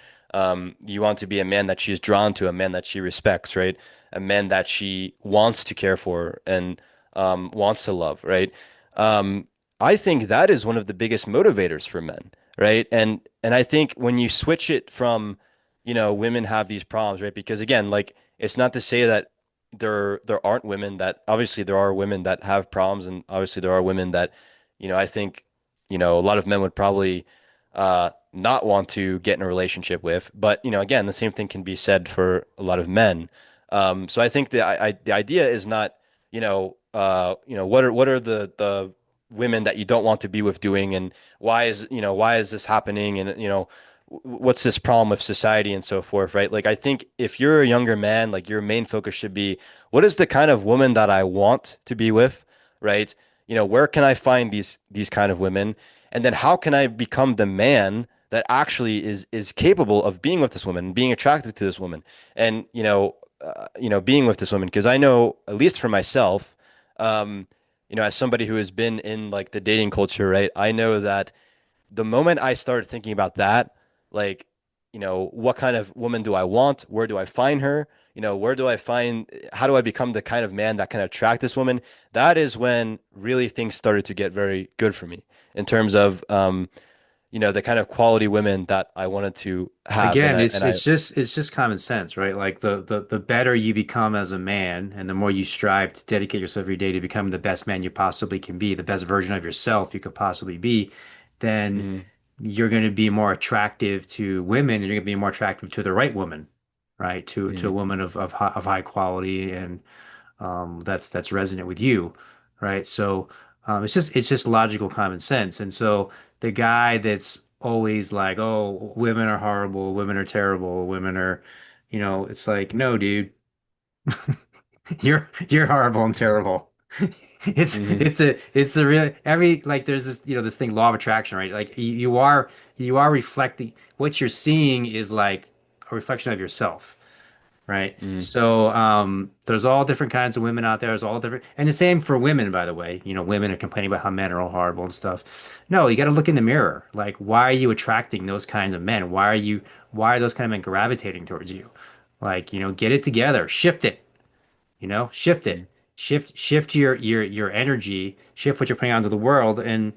You want to be a man that she's drawn to, a man that she respects, right? A man that she wants to care for and wants to love, right? Um, I think that is one of the biggest motivators for men, right? And I think when you switch it from women have these problems, right? Because again, like it's not to say that there aren't women that obviously there are women that have problems, and obviously there are women that, I think, a lot of men would probably not want to get in a relationship with. But, again, the same thing can be said for a lot of men. So I think the idea is not, what are the women that you don't want to be with doing, and why is this happening, and what's this problem with society and so forth, right? Like I think if you're a younger man, like your main focus should be what is the kind of woman that I want to be with, right? Where can I find these kind of women? And then how can I become the man that actually is capable of being with this woman, being attracted to this woman, and being with this woman? Because I know, at least for myself, as somebody who has been in like the dating culture, right? I know that the moment I started thinking about that, like, what kind of woman do I want? Where do I find her? How do I become the kind of man that can attract this woman? That is when really things started to get very good for me in terms of, the kind of quality women that I wanted to have. And
Again,
I,
it's
and I,
it's just it's just common sense, right? Like the better you become as a man, and the more you strive to dedicate yourself every day to become the best man you possibly can be, the best version of yourself you could possibly be, then
Mhm,
you're going to be more attractive to women, and you're going to be more attractive to the right woman, right? To a
mhm,
woman of high quality, and that's resonant with you, right? So it's just logical common sense. And so the guy that's always like, oh, women are horrible, women are terrible, women are, it's like, no, dude, you're horrible and terrible.
Hmm.
It's a real every like there's this this thing law of attraction, right? Like you are reflecting what you're seeing is like a reflection of yourself, right?
Hmm.
So there's all different kinds of women out there. There's all different, and the same for women, by the way. Women are complaining about how men are all horrible and stuff. No, you got to look in the mirror. Like, why are you attracting those kinds of men? Why are those kind of men gravitating towards you? Like, get it together, shift it, shift it, shift your energy, shift what you're putting out into the world, and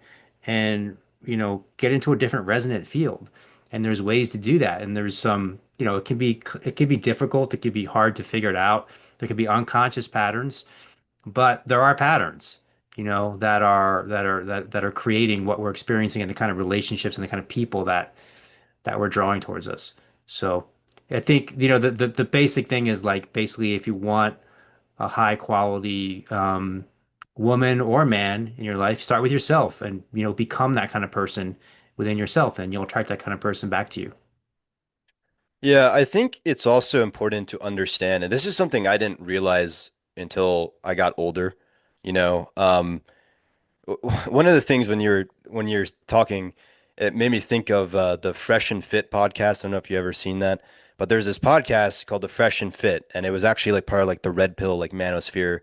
get into a different resonant field. And there's ways to do that. And there's some, it can be difficult. It can be hard to figure it out. There could be unconscious patterns, but there are patterns, that are creating what we're experiencing and the kind of relationships and the kind of people that we're drawing towards us. So I think, the basic thing is like basically if you want a high quality woman or man in your life, start with yourself and become that kind of person within yourself, and you'll attract that kind of person back to you.
Yeah, I think it's also important to understand, and this is something I didn't realize until I got older, you know. One of the things when you're talking, it made me think of the Fresh and Fit podcast. I don't know if you ever seen that, but there's this podcast called the Fresh and Fit, and it was actually like part of like the red pill, like manosphere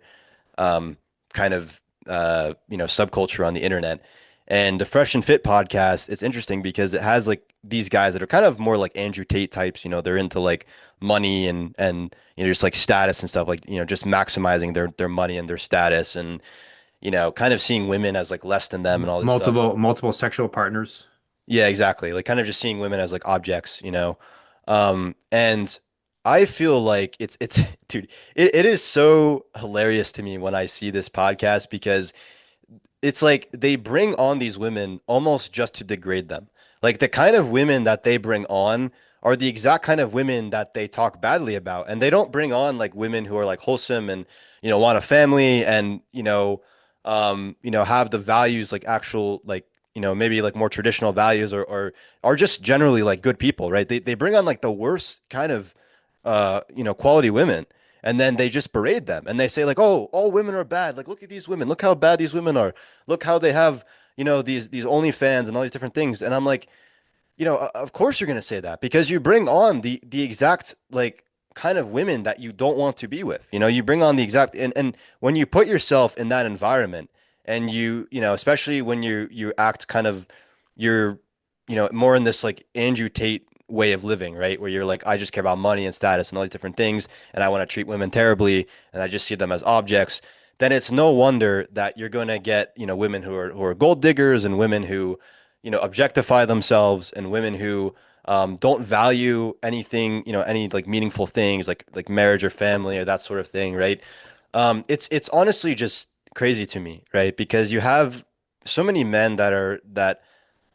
um, kind of subculture on the internet. And the Fresh and Fit podcast, it's interesting because it has like these guys that are kind of more like Andrew Tate types. They're into like money and just like status and stuff, like just maximizing their money and their status, and kind of seeing women as like less than them and all this stuff.
Multiple sexual partners.
Yeah, exactly. Like kind of just seeing women as like objects. And I feel like it's dude, it is so hilarious to me when I see this podcast because it's like they bring on these women almost just to degrade them. Like the kind of women that they bring on are the exact kind of women that they talk badly about. And they don't bring on like women who are like wholesome and, want a family and, have the values like actual like, maybe like more traditional values or are just generally like good people, right? They bring on like the worst kind of quality women. And then they just berate them and they say like, oh, all women are bad. Like, look at these women. Look how bad these women are. Look how they have, these OnlyFans and all these different things. And I'm like, of course you're going to say that because you bring on the exact like kind of women that you don't want to be with. You bring on the exact and when you put yourself in that environment and especially when you act kind of you're more in this like Andrew Tate way of living, right? Where you're like, I just care about money and status and all these different things, and I want to treat women terribly, and I just see them as objects. Then it's no wonder that you're going to get, women who are gold diggers and women who objectify themselves and women who don't value anything, any like meaningful things like marriage or family or that sort of thing, right? It's honestly just crazy to me, right? Because you have so many men that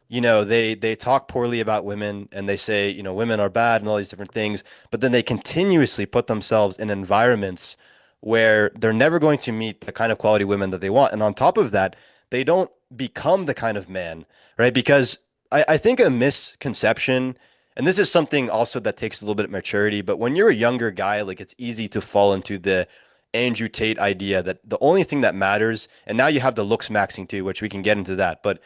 they talk poorly about women and they say, women are bad and all these different things, but then they continuously put themselves in environments where they're never going to meet the kind of quality women that they want. And on top of that, they don't become the kind of man, right? Because I think a misconception, and this is something also that takes a little bit of maturity, but when you're a younger guy, like it's easy to fall into the Andrew Tate idea that the only thing that matters, and now you have the looks maxing too, which we can get into that, but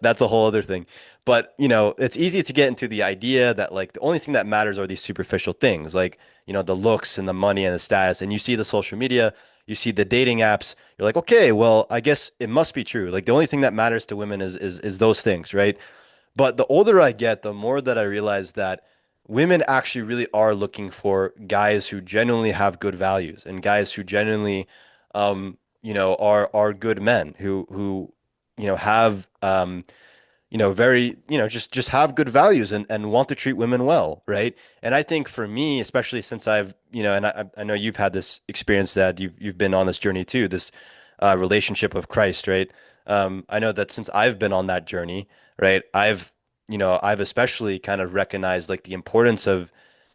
that's a whole other thing. But it's easy to get into the idea that like the only thing that matters are these superficial things, like the looks and the money and the status. And you see the social media, you see the dating apps, you're like, okay, well, I guess it must be true. Like the only thing that matters to women is those things, right? But the older I get, the more that I realize that women actually really are looking for guys who genuinely have good values and guys who genuinely, are good men who have very just have good values and want to treat women well, right? And I think for me, especially since I've and I know you've had this experience that you've been on this journey too, this relationship with Christ, right? I know that since I've been on that journey, right, I've especially kind of recognized like the importance of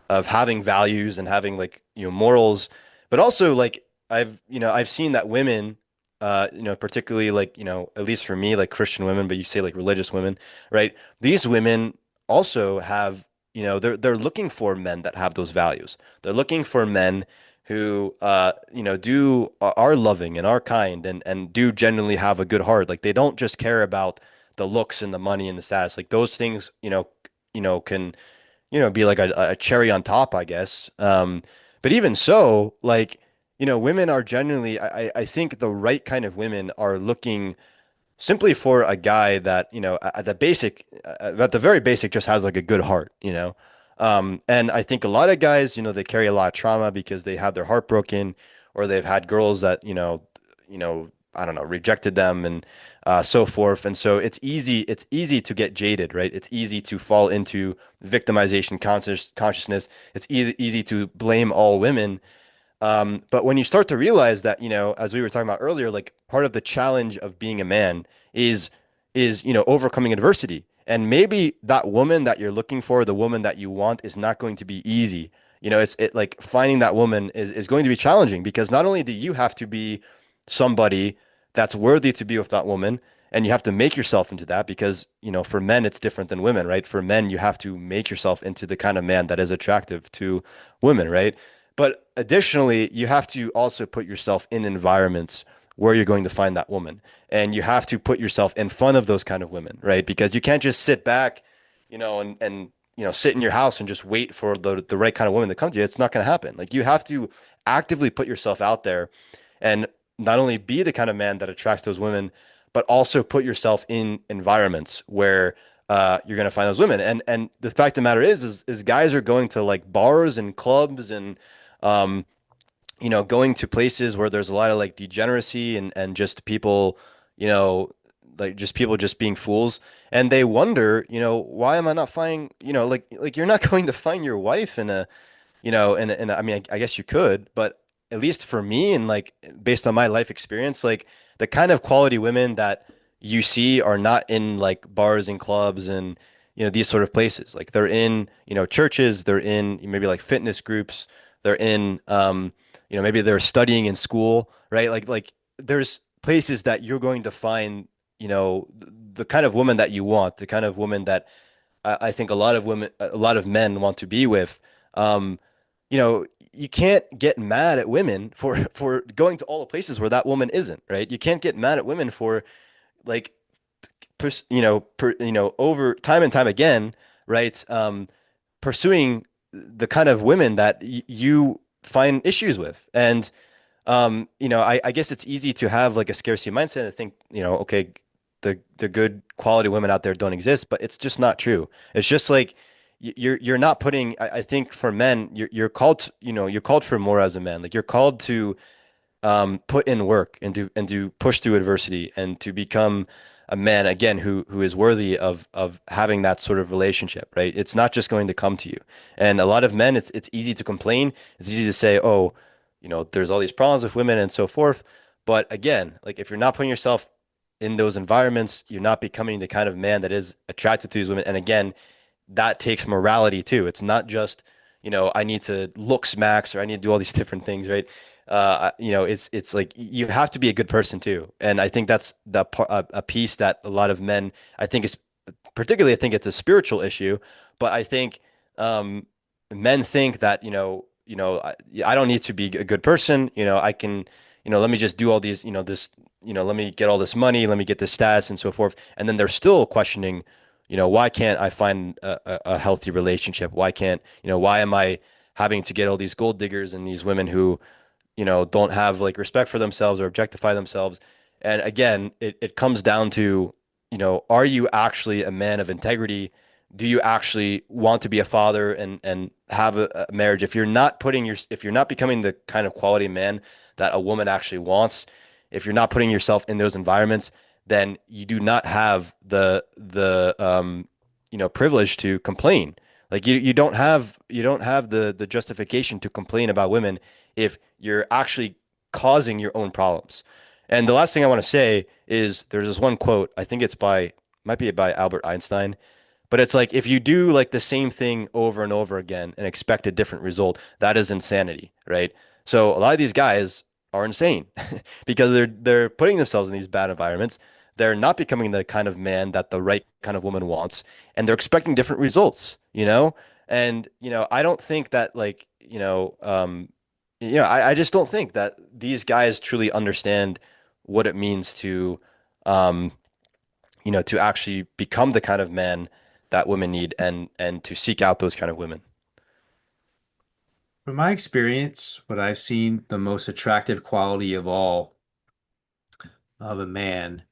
having values and having like morals, but also like I've seen that women particularly like, at least for me, like Christian women, but you say like religious women, right? These women also have, they're looking for men that have those values. They're looking for men who, are loving and are kind and do genuinely have a good heart. Like they don't just care about the looks and the money and the status. Like those things, can be like a cherry on top, I guess. But even so, like, women are genuinely, I think the right kind of women are looking simply for a guy that, at the very basic, just has like a good heart. And I think a lot of guys, they carry a lot of trauma because they had their heart broken or they've had girls that, I don't know, rejected them and so forth. And so it's easy to get jaded, right? It's easy to fall into victimization consciousness. It's easy to blame all women. But when you start to realize that, as we were talking about earlier, like part of the challenge of being a man is overcoming adversity. And maybe that woman that you're looking for, the woman that you want, is not going to be easy. It's like finding that woman is going to be challenging because not only do you have to be somebody that's worthy to be with that woman, and you have to make yourself into that because, for men it's different than women, right? For men, you have to make yourself into the kind of man that is attractive to women, right? But additionally, you have to also put yourself in environments where you're going to find that woman. And you have to put yourself in front of those kind of women, right? Because you can't just sit back, and sit in your house and just wait for the right kind of woman to come to you. It's not going to happen. Like you have to actively put yourself out there and not only be the kind of man that attracts those women, but also put yourself in environments where you're going to find those women. And the fact of the matter is guys are going to like bars and clubs and um, going to places where there's a lot of like degeneracy and just people, you know, like just people just being fools, and they wonder, why am I not finding, like you're not going to find your wife in a and I mean, I guess you could, but at least for me and like based on my life experience, like the kind of quality women that you see are not in like bars and clubs and these sort of places. Like they're in, churches, they're in maybe like fitness groups, they're in maybe they're studying in school, right? Like there's places that you're going to find, the kind of woman that you want, the kind of woman that I think a lot of men want to be with. Um, you can't get mad at women for going to all the places where that woman isn't, right? You can't get mad at women for like over time and time again, right? Pursuing the kind of women that you find issues with. And I guess it's easy to have like a scarcity mindset and think, okay, the good quality women out there don't exist, but it's just not true. It's just like you're not putting. I think for men, you're called, you're called for more as a man. Like you're called to put in work and to push through adversity and to become a man again who is worthy of having that sort of relationship, right? It's not just going to come to you. And a lot of men, it's easy to complain. It's easy to say, oh, there's all these problems with women and so forth. But again, like if you're not putting yourself in those environments, you're not becoming the kind of man that is attracted to these women. And again, that takes morality too. It's not just, I need to look smacks or I need to do all these different things, right? It's like you have to be a good person too. And I think that's a piece that a lot of men, I think is particularly, I think it's a spiritual issue, but I think um, men think that, I don't need to be a good person. I can, let me just do all these, let me get all this money, let me get this status and so forth. And then they're still questioning, why can't I find a healthy relationship? Why can't, why am I having to get all these gold diggers and these women who, don't have like respect for themselves or objectify themselves? And again, it comes down to, are you actually a man of integrity? Do you actually want to be a father and have a marriage? If you're not becoming the kind of quality man that a woman actually wants, if you're not putting yourself in those environments, then you do not have the privilege to complain. Like you don't have the justification to complain about women if you're actually causing your own problems. And the last thing I want to say is there's this one quote, I think might be by Albert Einstein, but it's like if you do like the same thing over and over again and expect a different result, that is insanity, right? So a lot of these guys are insane because they're putting themselves in these bad environments. They're not becoming the kind of man that the right kind of woman wants, and they're expecting different results, you know? And, I don't think that like, I just don't think that these guys truly understand what it means um, to actually become the kind of man that women need and to seek out those kind of women.
From my experience, what I've seen, the most attractive quality of all of a man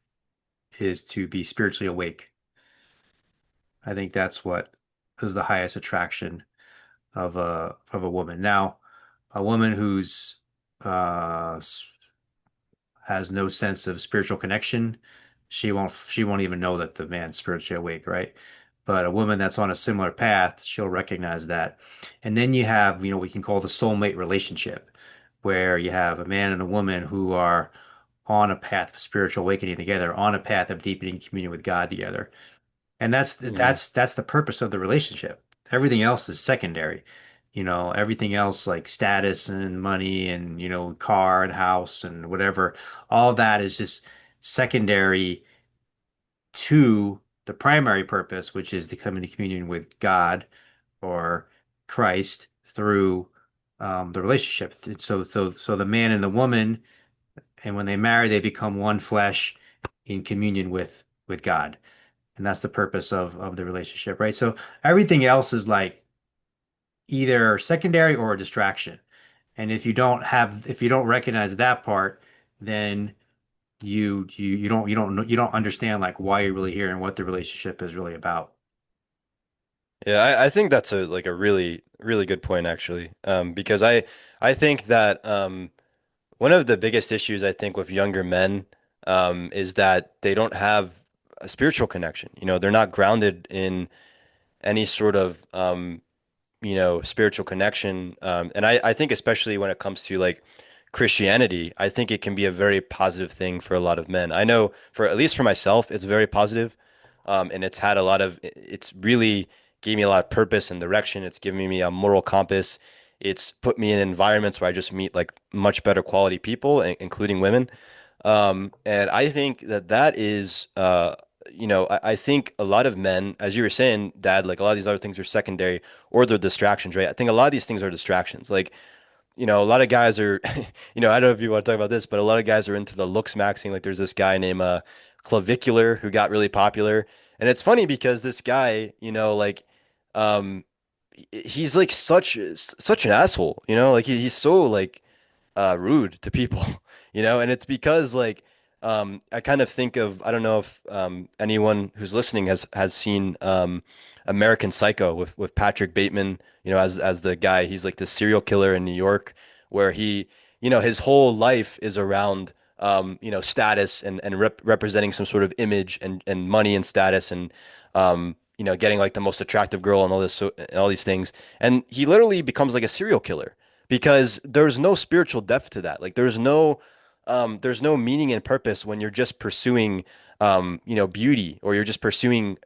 is to be spiritually awake. I think that's what is the highest attraction of a woman. Now, a woman who's uh has no sense of spiritual connection, she won't even know that the man's spiritually awake, right? But a woman that's on a similar path, she'll recognize that. And then you have, we can call the soulmate relationship, where you have a man and a woman who are on a path of spiritual awakening together, on a path of deepening communion with God together. And that's
Hmm.
that's the purpose of the relationship. Everything else is secondary. Everything else like status and money and, car and house and whatever, all that is just secondary to the primary purpose, which is to come into communion with God or Christ through the relationship. So the man and the woman, and when they marry, they become one flesh in communion with God. And that's the purpose of the relationship, right? So everything else is like either secondary or a distraction. And if you don't recognize that part, then you don't understand like why you're really here and what the relationship is really about.
Yeah, I think that's a really, really good point actually. Because I think that one of the biggest issues I think with younger men is that they don't have a spiritual connection. They're not grounded in any sort of spiritual connection. And I think especially when it comes to like Christianity, I think it can be a very positive thing for a lot of men. I know for at least for myself, it's very positive. And it's really gave me a lot of purpose and direction. It's given me a moral compass. It's put me in environments where I just meet like much better quality people, including women. And I think that is, I think a lot of men, as you were saying, Dad, like a lot of these other things are secondary or they're distractions, right? I think a lot of these things are distractions. Like, a lot of guys are, I don't know if you want to talk about this, but a lot of guys are into the looks maxing. Like, there's this guy named Clavicular who got really popular, and it's funny because this guy, um, he's like such an asshole, like he's so like rude to people, and it's because like I kind of think of I don't know if anyone who's listening has seen American Psycho with Patrick Bateman, as the guy. He's like the serial killer in New York, where his whole life is around status and representing some sort of image and money and status and getting like the most attractive girl and and all these things. And he literally becomes like a serial killer because there's no spiritual depth to that. Like there's no meaning and purpose when you're just pursuing beauty or you're just pursuing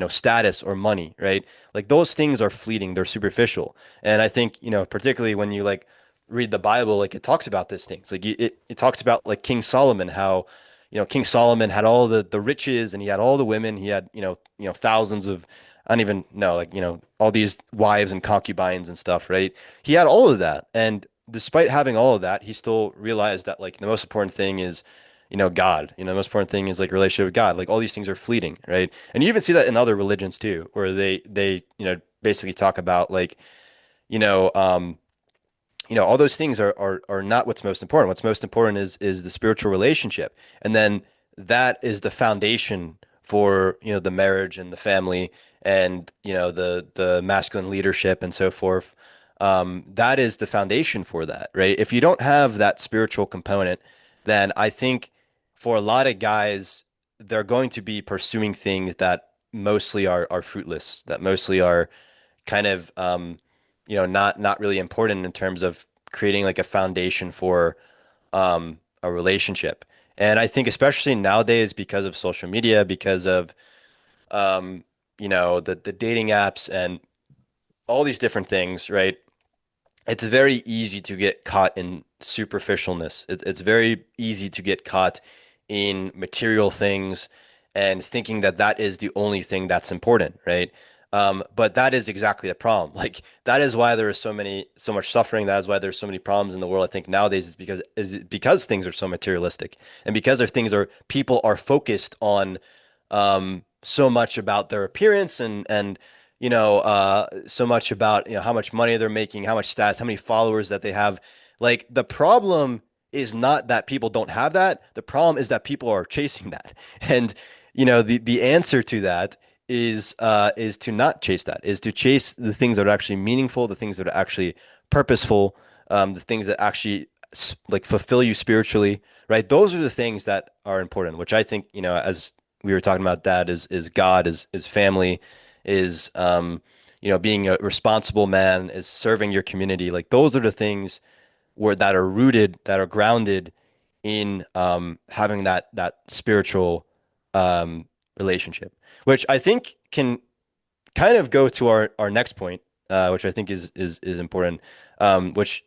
status or money, right? Like those things are fleeting, they're superficial. And I think, particularly when you like read the Bible, like it talks about these things. Like it talks about like King Solomon, how King Solomon had all the riches and he had all the women, he had, thousands of I don't even know, like, all these wives and concubines and stuff, right? He had all of that. And despite having all of that, he still realized that, like, the most important thing is, God. The most important thing is, like, relationship with God. Like, all these things are fleeting, right? And you even see that in other religions, too, where they, basically talk about, like, you know, um, all those things are not what's most important. What's most important is the spiritual relationship. And then that is the foundation for, the marriage and the family and, the masculine leadership and so forth. That is the foundation for that, right? If you don't have that spiritual component, then I think for a lot of guys, they're going to be pursuing things that mostly are fruitless, that mostly are kind of not really important in terms of creating like a foundation for a relationship. And I think especially nowadays because of social media, because of the dating apps and all these different things, right? it's very easy to get caught in superficialness. It's very easy to get caught in material things and thinking that that is the only thing that's important, right? But that is exactly the problem. Like that is why there is so much suffering. That is why there's so many problems in the world. I think nowadays is because things are so materialistic, and because there things are people are focused on so much about their appearance and so much about, how much money they're making, how much stats, how many followers that they have. Like the problem is not that people don't have that. The problem is that people are chasing that. And, the answer to that is to not chase that, is to chase the things that are actually meaningful, the things that are actually purposeful, the things that actually like fulfill you spiritually, right? Those are the things that are important, which I think, as we were talking about, that is God, is family, is being a responsible man, is serving your community. Like those are the things that are rooted, that are grounded in having that spiritual relationship, which I think can kind of go to our next point, which I think is important, which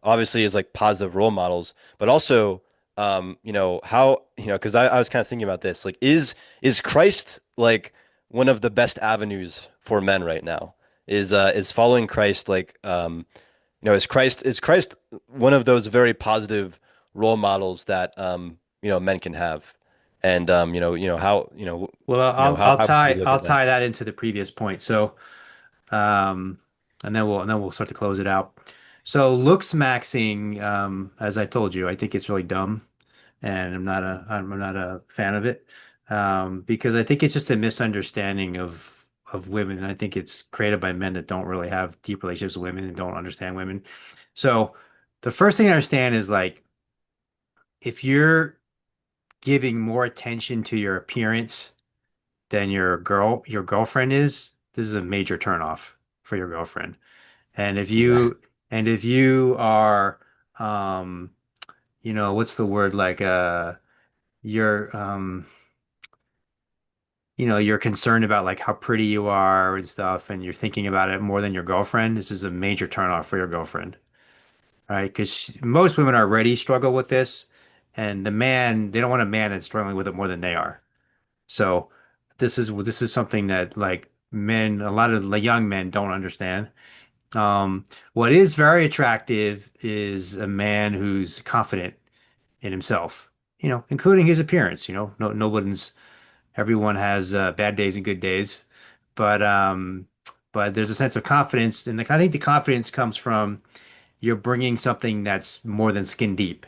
obviously is like positive role models, but also how because I was kind of thinking about this, like is Christ like one of the best avenues for men right now? Is following Christ like is Christ one of those very positive role models that men can have? And how
Well,
how would you look
I'll
at that?
tie that into the previous point. So, um, and then we'll start to close it out. So, looks maxing, as I told you, I think it's really dumb, and I'm not a fan of it, because I think it's just a misunderstanding of women, and I think it's created by men that don't really have deep relationships with women and don't understand women. So, the first thing I understand is like if you're giving more attention to your appearance than your girlfriend is, this is a major turnoff for your girlfriend. And
Yeah.
if you are what's the word like you're you're concerned about like how pretty you are and stuff, and you're thinking about it more than your girlfriend, this is a major turnoff for your girlfriend, right? Because most women already struggle with this, and they don't want a man that's struggling with it more than they are. So this is something that like a lot of the young men don't understand. What is very attractive is a man who's confident in himself, including his appearance. No, everyone has bad days and good days, but there's a sense of confidence, and I think the confidence comes from you're bringing something that's more than skin deep.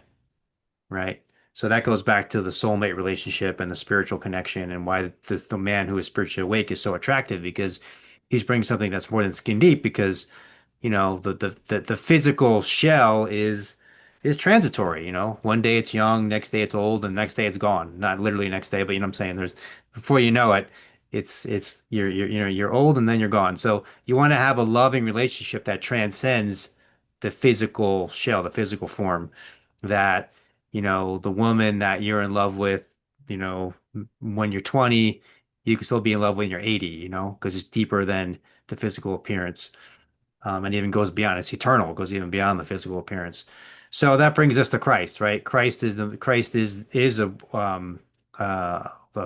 Right. So that goes back to the soulmate relationship and the spiritual connection, and why the man who is spiritually awake is so attractive, because he's bringing something that's more than skin deep, because the physical shell is transitory. One day it's young, next day it's old, and next day it's gone. Not literally next day, but you know what I'm saying? There's before you know it, it's you're old and then you're gone. So you want to have a loving relationship that transcends the physical shell, the physical form, that the woman that you're in love with, when you're 20, you can still be in love when you're 80, because it's deeper than the physical appearance, and even goes beyond. It's eternal. It goes even beyond the physical appearance. So that brings us to Christ, right? Christ is a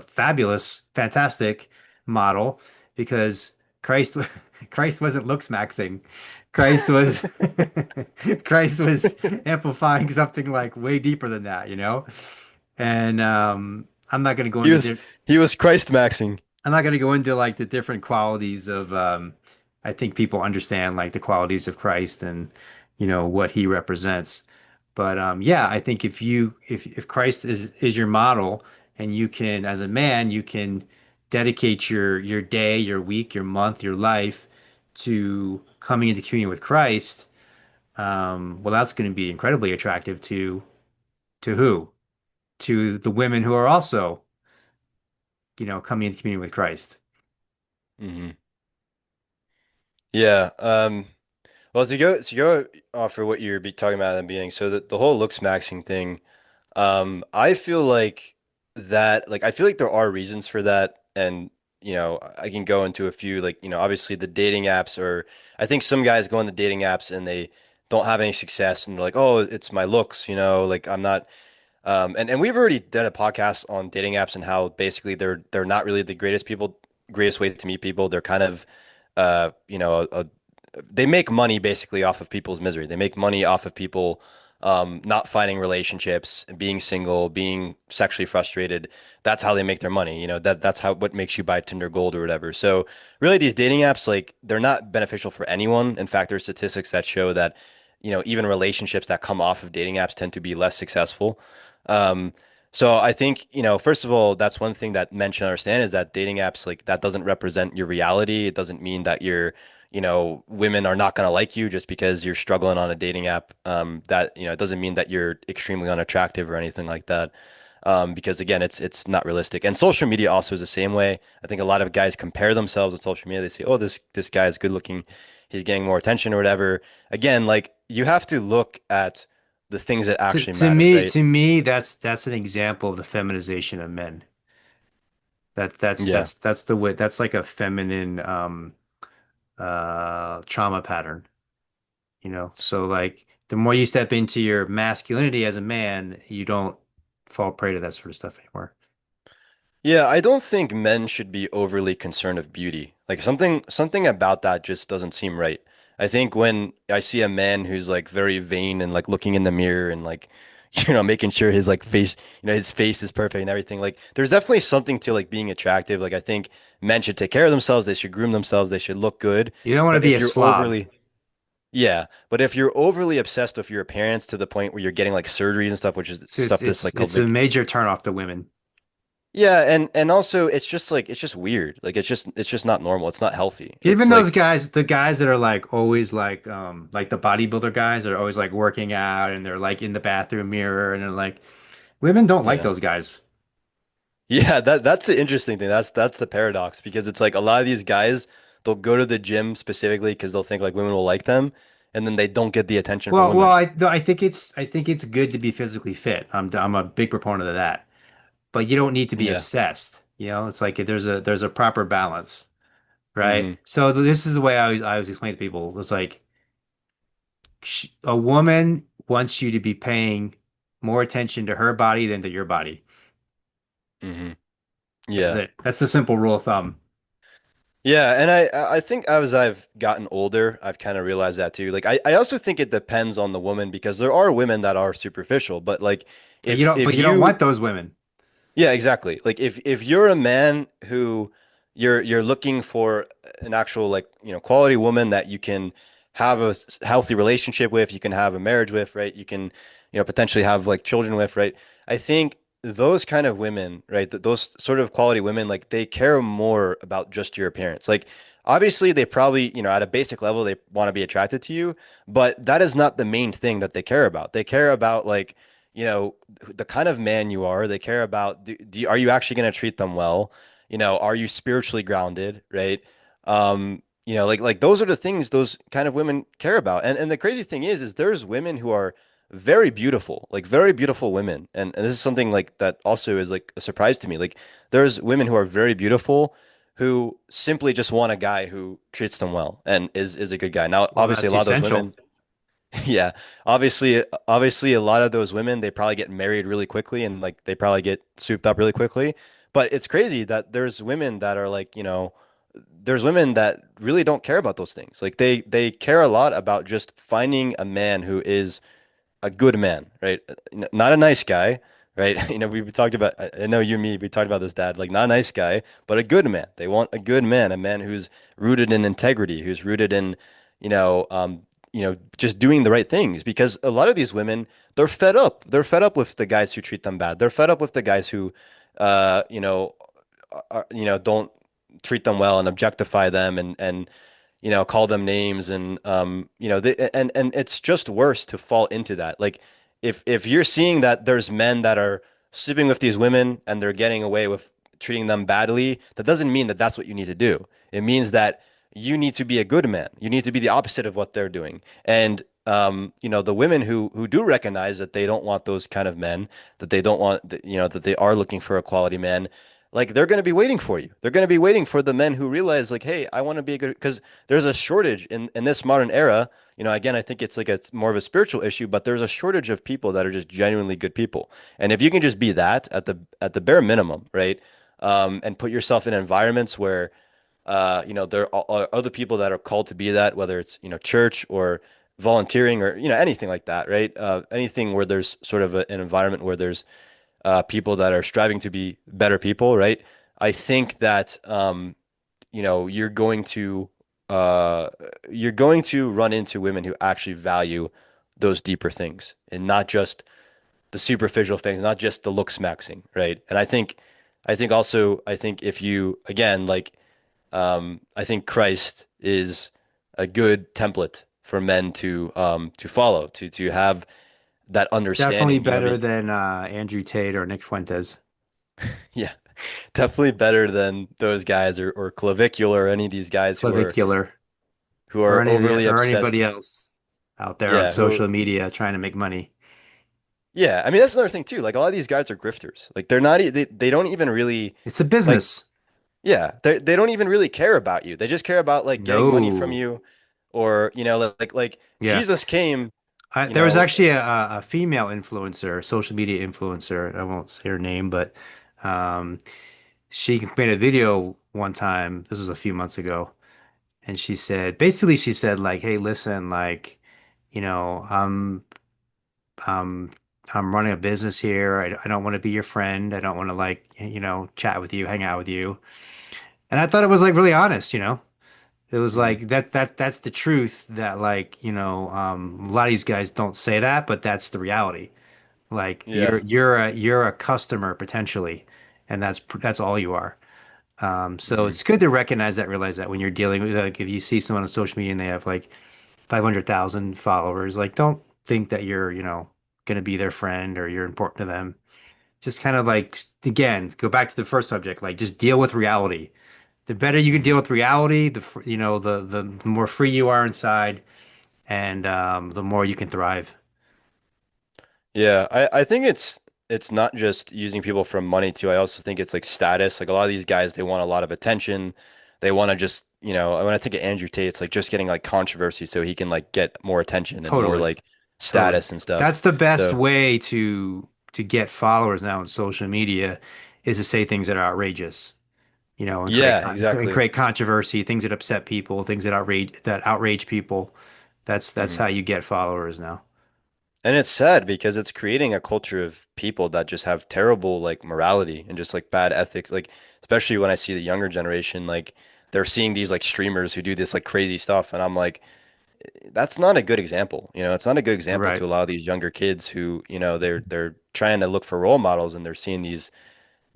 fabulous, fantastic model, because Christ Christ wasn't looks maxing. Christ was Christ was amplifying something like way deeper than that, And I'm not going to go
He
into
was he was Christ maxing.
I'm not going to go into like the different qualities of I think people understand like the qualities of Christ, and what he represents. But yeah, I think if Christ is your model, and you can, as a man, you can dedicate your day, your week, your month, your life to coming into communion with Christ, well, that's going to be incredibly attractive to who? To the women who are also, coming into communion with Christ.
Hmm. Yeah. Well, to go off for what you're talking about in the beginning, so the whole looks maxing thing, I feel like I feel like there are reasons for that, and I can go into a few, like obviously the dating apps, or I think some guys go on the dating apps and they don't have any success and they're like, oh, it's my looks, like I'm not. And we've already done a podcast on dating apps and how basically they're not really the greatest way to meet people. They're kind of, they make money basically off of people's misery. They make money off of people not finding relationships, being single, being sexually frustrated. That's how they make their money. That's how what makes you buy Tinder Gold or whatever. So really, these dating apps, like they're not beneficial for anyone. In fact, there's statistics that show that even relationships that come off of dating apps tend to be less successful. Um, so I think, first of all, that's one thing that men should understand is that dating apps, like that doesn't represent your reality. It doesn't mean that women are not going to like you just because you're struggling on a dating app. It doesn't mean that you're extremely unattractive or anything like that. Because again, it's not realistic. And social media also is the same way. I think a lot of guys compare themselves with social media. They say, "Oh, this guy is good looking. He's getting more attention or whatever." Again, like you have to look at the things that
To,
actually
to
matter,
me,
right?
to me, that's an example of the feminization of men.
Yeah.
That's the way that's like a feminine trauma pattern, you know. So like the more you step into your masculinity as a man, you don't fall prey to that sort of stuff anymore.
Yeah, I don't think men should be overly concerned of beauty. Like something about that just doesn't seem right. I think when I see a man who's like very vain and like looking in the mirror and like making sure his like face, his face is perfect and everything, like there's definitely something to like being attractive. Like I think men should take care of themselves, they should groom themselves, they should look good.
You don't want to
But
be
if
a
you're
slob.
overly Yeah, but if you're overly obsessed with your appearance to the point where you're getting like surgeries and stuff, which is
So it's
stuff this
it's
like called
it's a
like
major turn off to women.
yeah, and also it's just weird. Like it's just not normal. It's not healthy.
Even
It's
those
like
guys, the guys that are like always like the bodybuilder guys are always like working out and they're like in the bathroom mirror and they're like women don't like
yeah.
those guys.
Yeah, that's the interesting thing. That's the paradox because it's like a lot of these guys they'll go to the gym specifically because they'll think like women will like them and then they don't get the attention from
Well,
women.
I think it's good to be physically fit. I'm a big proponent of that, but you don't need to be
Yeah.
obsessed. You know, it's like there's a proper balance, right?
Hmm.
So this is the way I always explain to people. It's like a woman wants you to be paying more attention to her body than to your body.
Hmm.
That's
Yeah.
it. That's the simple rule of thumb.
Yeah, and I think as I've gotten older, I've kind of realized that too. Like I also think it depends on the woman because there are women that are superficial, but like if
But you don't want
you
those women.
yeah, exactly. Like if you're a man who you're looking for an actual like, quality woman that you can have a healthy relationship with, you can have a marriage with, right? You can, potentially have like children with, right? I think those kind of women, right? Those sort of quality women, like they care more about just your appearance. Like obviously they probably, at a basic level they want to be attracted to you, but that is not the main thing that they care about. They care about like the kind of man you are. They care about are you actually going to treat them well? Are you spiritually grounded, right? Like those are the things those kind of women care about. And the crazy thing is there's women who are very beautiful, like very beautiful women. And this is something like that also is like a surprise to me. Like there's women who are very beautiful who simply just want a guy who treats them well and is a good guy. Now,
Well,
obviously a
that's
lot of those
essential.
women yeah, obviously, a lot of those women they probably get married really quickly and like they probably get souped up really quickly. But it's crazy that there's women that are like, there's women that really don't care about those things. Like they care a lot about just finding a man who is a good man, right? Not a nice guy, right? We talked about, I know you and me, we talked about this, Dad, like not a nice guy, but a good man. They want a good man, a man who's rooted in integrity, who's rooted in, just doing the right things. Because a lot of these women, they're fed up. They're fed up with the guys who treat them bad. They're fed up with the guys who, uh, you know, don't treat them well and objectify them and call them names and and it's just worse to fall into that. Like if you're seeing that there's men that are sleeping with these women and they're getting away with treating them badly, that doesn't mean that that's what you need to do. It means that you need to be a good man. You need to be the opposite of what they're doing. And the women who do recognize that they don't want those kind of men, that they don't want that, that they are looking for a quality man, like they're going to be waiting for you. They're going to be waiting for the men who realize like, hey, I want to be a good because there's a shortage in this modern era. Again, I think it's like it's more of a spiritual issue, but there's a shortage of people that are just genuinely good people. And if you can just be that at the bare minimum, right? And put yourself in environments where there are other people that are called to be that, whether it's, church or volunteering or, anything like that, right? Anything where there's sort of an environment where there's people that are striving to be better people, right? I think that you know, you're going to uh, you're going to run into women who actually value those deeper things and not just the superficial things, not just the looks maxing, right? And I think if you again like I think Christ is a good template for men to follow, to have that
Definitely
understanding,
better than Andrew Tate or Nick Fuentes.
yeah, definitely better than those guys or Clavicular or any of these guys
Clavicular,
who
or
are overly
or anybody
obsessed.
else out there on
Yeah,
social media trying to make money.
yeah. I mean, that's another thing too. Like a lot of these guys are grifters. Like they're not, they don't even really
It's a
like,
business.
yeah, they don't even really care about you. They just care about like getting money from
No.
you or, like
Yeah.
Jesus came, you
There was
know,
actually a female influencer, social media influencer. I won't say her name, but um, she made a video one time. This was a few months ago, and basically, she said like, "Hey, listen, like, you know, um, I'm running a business here. I don't want to be your friend. I don't want to like, chat with you, hang out with you." And I thought it was like really honest, you know. It was
mhm.
like that's the truth that like, a lot of these guys don't say that, but that's the reality. Like
Yeah.
you're a customer potentially, and that's all you are. So
Mhm.
it's good to recognize that, realize that when you're dealing with like if you see someone on social media and they have like 500,000 followers, like don't think that you're, gonna be their friend or you're important to them. Just kind of like again, go back to the first subject, like just deal with reality. The better you can deal
Mhm.
with reality, the more free you are inside, and the more you can thrive.
Yeah, I think it's not just using people for money too. I also think it's like status. Like a lot of these guys, they want a lot of attention. They want to just, when I think of Andrew Tate, it's like just getting like controversy so he can like get more attention and more
Totally.
like
Totally.
status and stuff.
That's the best
So
way to get followers now on social media is to say things that are outrageous,
yeah,
and
exactly.
create controversy, things that upset people, things that outrage people. That's
Hmm.
how you get followers now.
And it's sad because it's creating a culture of people that just have terrible like morality and just like bad ethics. Like especially when I see the younger generation, like they're seeing these like streamers who do this like crazy stuff, and I'm like, that's not a good example. It's not a good example
Right.
to a lot of these younger kids who, they're trying to look for role models and they're seeing these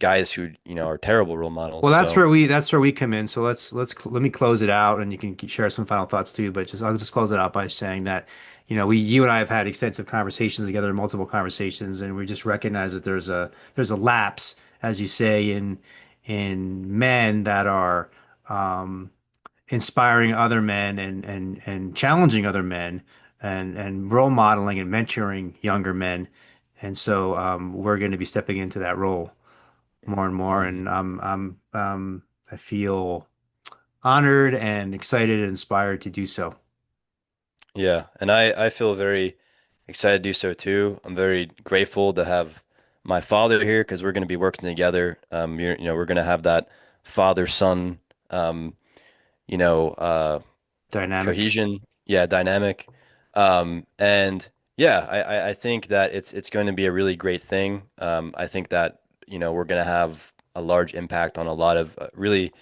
guys who, are terrible role models.
Well,
So,
that's where we come in. So let me close it out, and you can share some final thoughts too. But I'll just close it out by saying that, you and I have had extensive conversations together, multiple conversations, and we just recognize that there's a lapse, as you say, in men that are um, inspiring other men and challenging other men and role modeling and mentoring younger men. And so we're going to be stepping into that role more and more.
mhm.
And I feel honored and excited and inspired to do so.
Yeah, and I feel very excited to do so too. I'm very grateful to have my father here because we're going to be working together. We're going to have that father-son, um, you know, uh,
Dynamic.
cohesion, yeah, dynamic. And yeah, I think that it's going to be a really great thing. I think that, we're going to have a large impact on a lot of really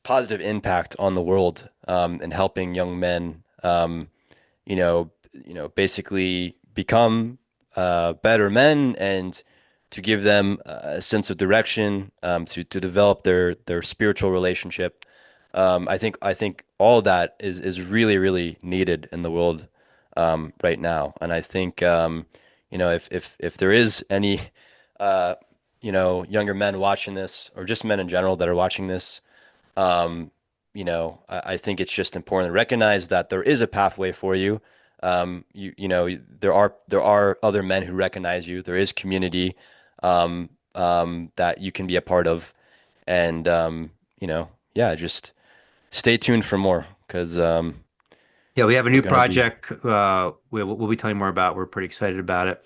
positive impact on the world, and helping young men, basically become better men and to give them a sense of direction, to develop their spiritual relationship. I think all that is really really needed in the world right now, and I think if there is any uh, younger men watching this or just men in general that are watching this, um, I think it's just important to recognize that there is a pathway for you. There are other men who recognize you. There is community that you can be a part of, And yeah, just stay tuned for more because
Yeah, we have a
we're
new
gonna be
project. We'll be telling more about. We're pretty excited about it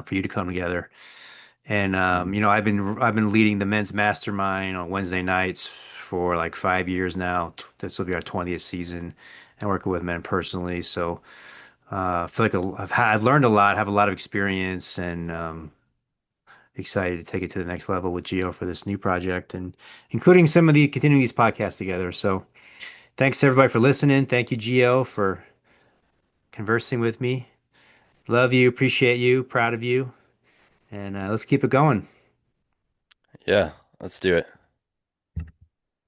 for you to come together. And
Mhm.
I've been leading the men's mastermind on Wednesday nights for like 5 years now. This will be our 20th season, and working with men personally. So I feel like I've learned a lot, have a lot of experience, and excited to take it to the next level with Geo for this new project, and including some of the continuing these podcasts together. So thanks everybody for listening. Thank you, Geo, for conversing with me. Love you, appreciate you, proud of you, and let's keep it going.
Yeah, let's do it.